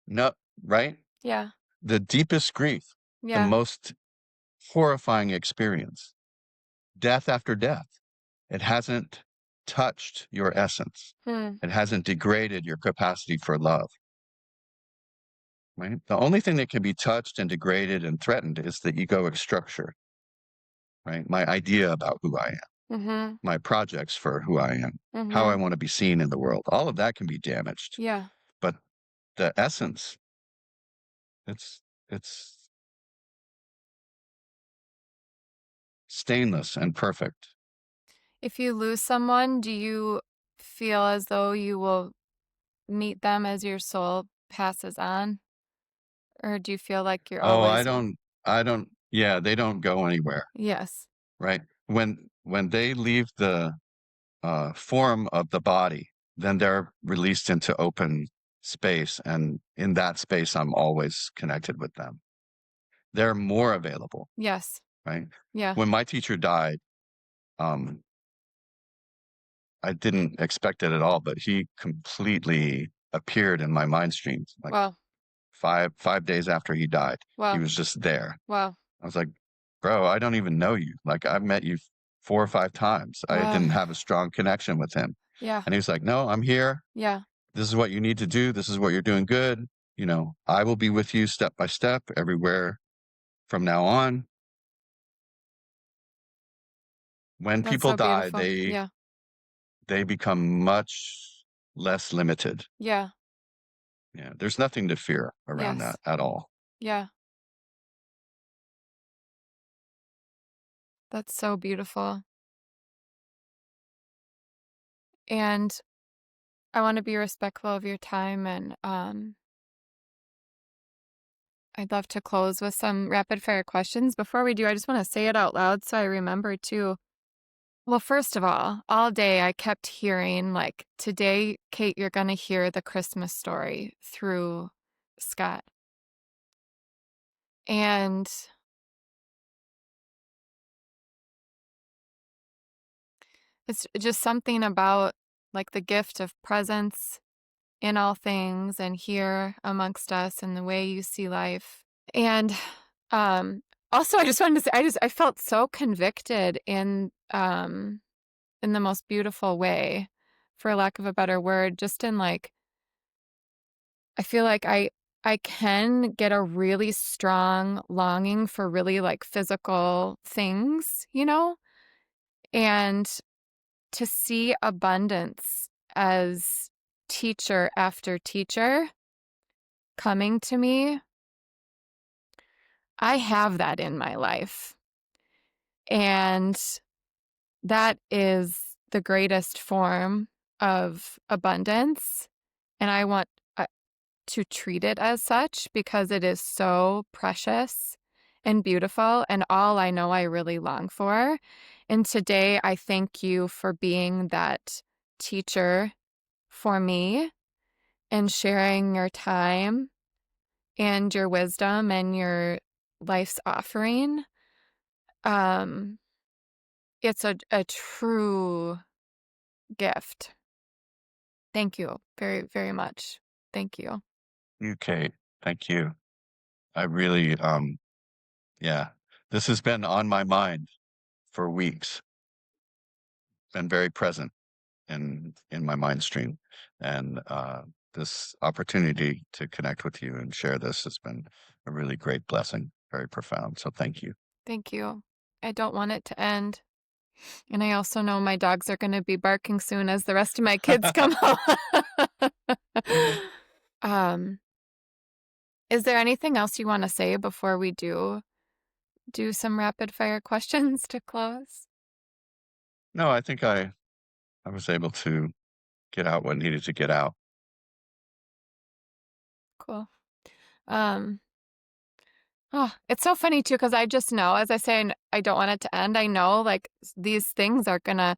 No, right? Yeah. The deepest grief, the Yeah. most horrifying experience, death after death. It hasn't touched your essence. Hmm. It hasn't degraded your capacity for love. Right? The only thing that can be touched and degraded and threatened is the egoic structure, right? My idea about who I am, Mm-hmm. my projects for who I am, how I Mm-hmm. want to be seen in the world. All of that can be damaged. Yeah. But the essence, it's stainless and perfect. If you lose someone, do you feel as though you will meet them as your soul passes on? Or do you feel like you're Oh, always. I don't, yeah, they don't go anywhere, Yes. right? When they leave the form of the body, then they're released into open space. And in that space, I'm always connected with them. They're more available, Yes. right? Yeah. When my teacher died, um, I didn't expect it at all, but he completely appeared in my mind streams. Like Wow. five days after he died, he Wow. was just there. Wow. I was like, bro, I don't even know you. Like I've met you 4 or 5 times. I Wow. didn't have a strong connection with him. Yeah. And he was like, no, I'm here. Yeah. This is what you need to do. This is what you're doing good. I will be with you step by step everywhere from now on. When That's people so die, beautiful. they Yeah. they become much less limited. Yeah. Yeah, there's nothing to fear around Yes. that at all. Yeah. That's so beautiful. And I want to be respectful of your time, and I'd love to close with some rapid fire questions. Before we do, I just want to say it out loud so I remember too. Well, first of all day I kept hearing like, today, Kate, you're going to hear the Christmas story through Scott. And it's just something about like the gift of presence in all things and here amongst us and the way you see life. And um also I just wanted to say I felt so convicted in the most beautiful way, for lack of a better word, just in like I feel like I can get a really strong longing for really like physical things, you know? And to see abundance as teacher after teacher coming to me, I have that in my life. And that is the greatest form of abundance. And I want to treat it as such because it is so precious and beautiful and all I know I really long for. And today I thank you for being that teacher for me and sharing your time and your wisdom and your life's offering. Um, it's a true gift. Thank you very, very much. Thank you. You, Kate. Thank you. I really, yeah, this has been on my mind for weeks, been very present in my mind stream. And this opportunity to connect with you and share this has been a really great blessing, very profound. So thank you. Thank you. I don't want it to end. And I also know my dogs are going to be barking soon as the rest of my kids come home. um, is there anything else you want to say before we do some rapid fire questions to close? No, I think I was able to get out what needed to get out. Cool. Oh, it's so funny too, because I just know, as I say, I don't want it to end. I know like these things are gonna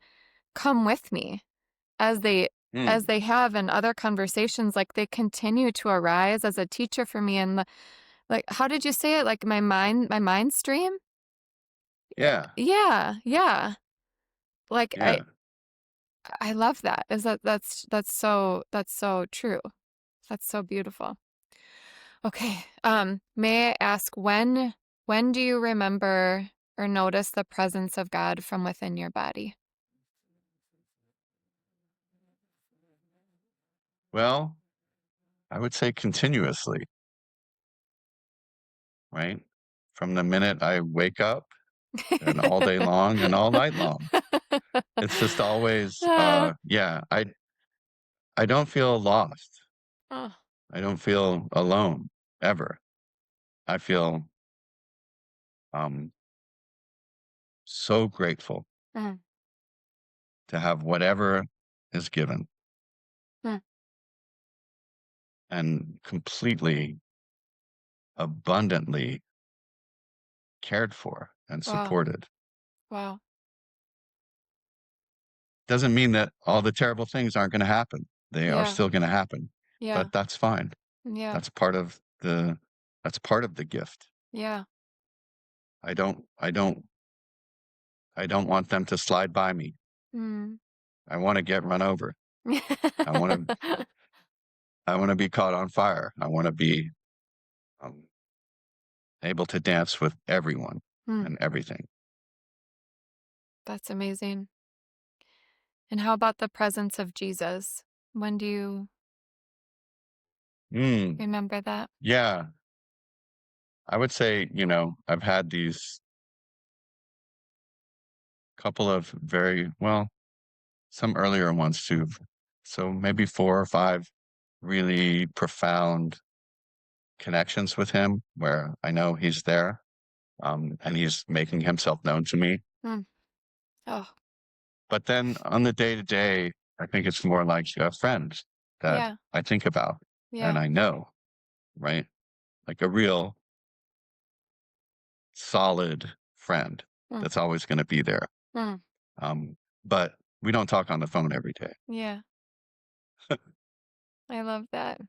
come with me as they Mm, have in other conversations, like they continue to arise as a teacher for me. And like, how did you say it? Like my mind stream? yeah, Yeah, yeah. Like yeah. I love that. Is that's so true. That's so beautiful. Okay. May I ask when do you remember or notice the presence of God from within your body? Well, I would say continuously, right? From the minute I wake up and all day long and all night long. It's just always, Ah, yeah, I don't feel lost. oh, I don't feel alone ever. I feel um so grateful mm, to have whatever is given mm. and completely abundantly cared for and Wow, supported. wow. Doesn't mean that all the terrible things aren't going to happen. They are Yeah, still going to happen, yeah, but that's fine. yeah, That's part of the gift. yeah. I don't I don't I don't want them to slide by me. Mm. I want to get run over. I want to I want to be caught on fire. I want to be um, able to dance with everyone Mm, and everything. that's amazing. And how about the presence of Jesus? When do you Mm, remember that? yeah, I would say, I've had these couple of very well, some earlier ones too. So maybe 4 or 5 really profound connections with him where I know he's there, and he's making himself known to me. Mm. Oh, But then on the day to day, I think it's more like a friend that yeah, I think about and yeah. I know, right? Like a real solid friend Mm, that's always going to be there. mm. But we don't talk on the phone every day. Yeah, I love that.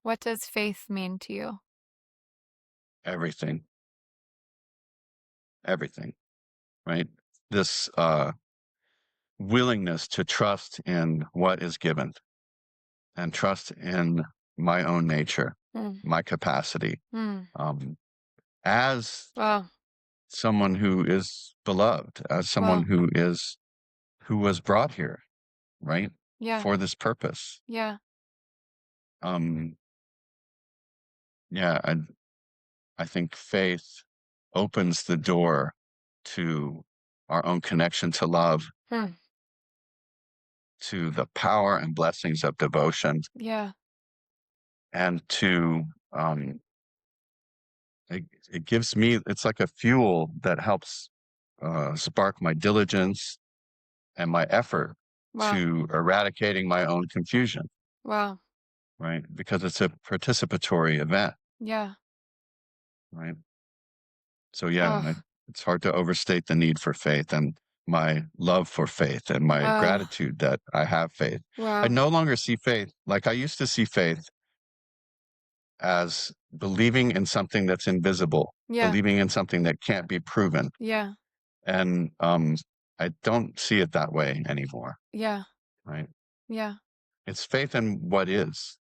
What does faith mean to you? Everything, everything, right? This willingness to trust in what is given and trust in my own nature, Mm, my capacity, mm. um, as Wow, someone who is beloved, as someone wow. who was brought here, right, Yeah, for this purpose. yeah. Um, yeah, I think faith opens the door to our own connection to love, Hmm. to the power and blessings of devotion, Yeah. and to it, it gives me, it's like a fuel that helps spark my diligence and my effort Wow. to eradicating my own confusion, Wow. right? Because it's a participatory event, Yeah. right? So yeah, Oh. it's hard to overstate the need for faith and my love for faith and my Oh. gratitude that I have faith. I Wow. no longer see faith like I used to see faith as believing in something that's invisible, Yeah. believing in something that can't be proven. Yeah. And I don't see it that way anymore, Yeah. right? Yeah. It's faith in what is.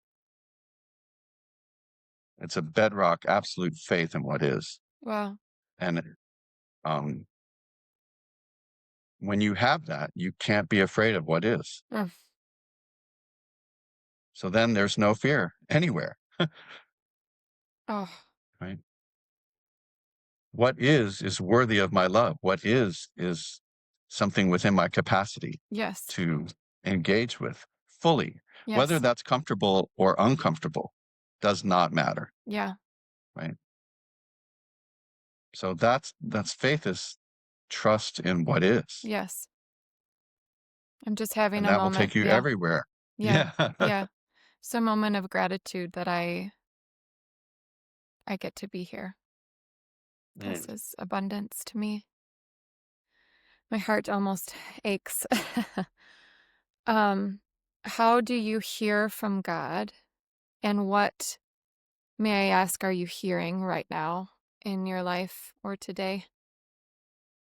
It's a bedrock, absolute faith in what is. Wow. And um, when you have that, you can't be afraid of what is. Mm. So then there's no fear anywhere, Oh. right? What is worthy of my love. What is something within my capacity Yes. to engage with fully. Whether Yes. that's comfortable or uncomfortable does not matter, Yeah. right? So that's faith is trust in what is, Yes. I'm just having and a that will moment. take you Yeah. everywhere. Yeah. Yeah. Yeah. It's a moment of gratitude that I get to be here. This Mm, is abundance to me. My heart almost aches. um, how do you hear from God? And what, may I ask, are you hearing right now in your life or today?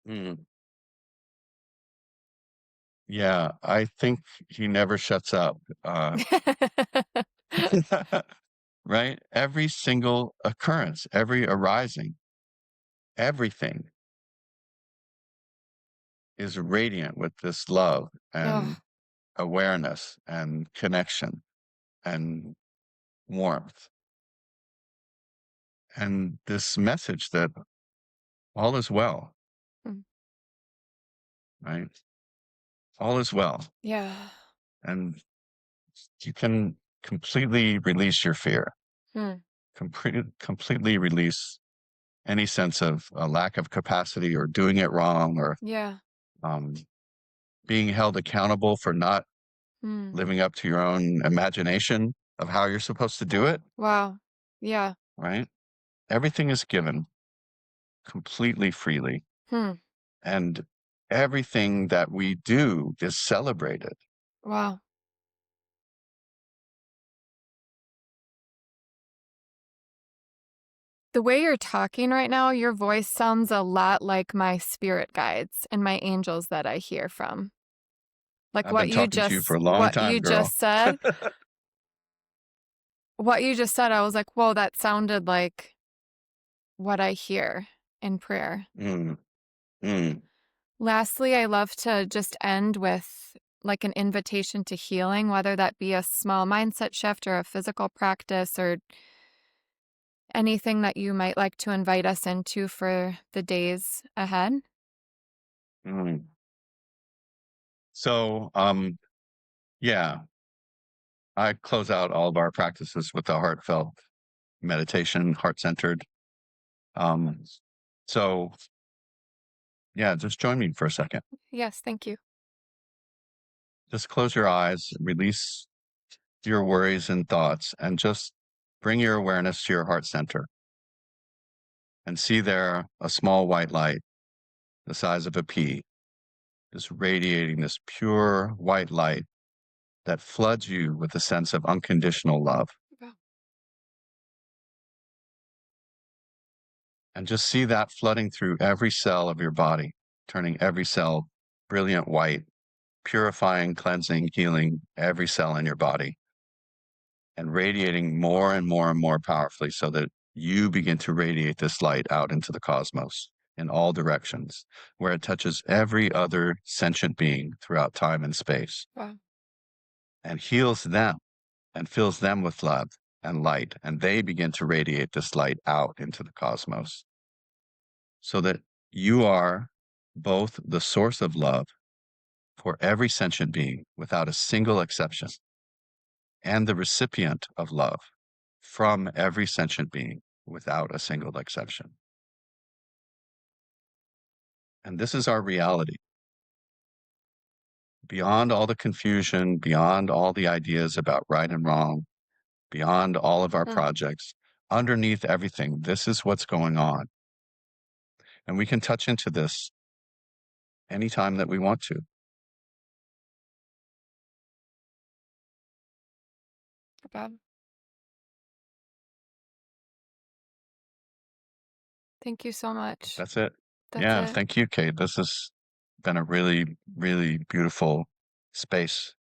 mm. Yeah, I think he never shuts up. Right? Every single occurrence, every arising, everything is radiant with this love Oh. and awareness and connection and warmth and this message that all is well, Mm. right? All is well. Yeah. And you can completely release your fear, Hmm. completely release any sense of a lack of capacity or doing it wrong or Yeah. um, being held accountable for not Hmm. living up to your own imagination of how you're supposed to do it, Wow. Yeah. right? Everything is given completely freely, Hmm. and everything that we do is celebrated. Wow. The way you're talking right now, your voice sounds a lot like my spirit guides and my angels that I hear from. Like I've been talking to you for a long what time, you girl. just said, what you just said, I was like, "Whoa, that sounded like what I hear in prayer." Mm, mm, Lastly, I love to just end with like an invitation to healing, whether that be a small mindset shift or a physical practice or anything that you might like to invite us into for the days ahead. mm. So, yeah, I close out all of our practices with a heartfelt meditation, heart centered. Um, so, yeah, just join me for a second. Yes, thank you. Just close your eyes, release your worries and thoughts, and just bring your awareness to your heart center and see there a small white light the size of a pea, just radiating this pure white light that floods you with a sense of unconditional love. Wow. And just see that flooding through every cell of your body, turning every cell brilliant white, purifying, cleansing, healing every cell in your body, and radiating more and more and more powerfully so that you begin to radiate this light out into the cosmos in all directions, where it touches every other sentient being throughout time and space Wow. and heals them and fills them with love and light. And they begin to radiate this light out into the cosmos so that you are both the source of love for every sentient being without a single exception, and the recipient of love from every sentient being without a single exception. And this is our reality. Beyond all the confusion, beyond all the ideas about right and wrong, beyond all of our Mm. projects, underneath everything, this is what's going on. And we can touch into this anytime that we want to. Bob. Thank you so much. That's it. That's Yeah, it. thank you, Kate. This has been a really, really beautiful space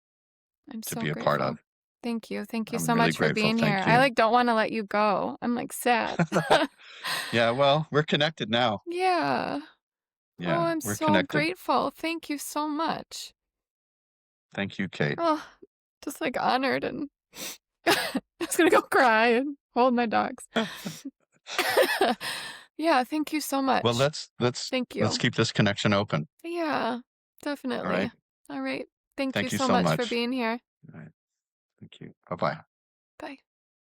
I'm to so be a part grateful. of. Thank you. Thank you I'm so really much for grateful. being here. Thank I you. like don't want to let you go. I'm like sad. Yeah, well, we're connected now. Yeah. Oh, Yeah, I'm we're so connected. grateful. Thank you so much. Thank you, Kate. Oh, just like honored and I was gonna go cry and hold my dogs. Yeah, thank you so Well, much. let's Thank let's you. keep this connection open. Yeah, All right. definitely. All right. Thank you Thank you so so much for much. being here. All right. Thank you. Bye-bye. Bye.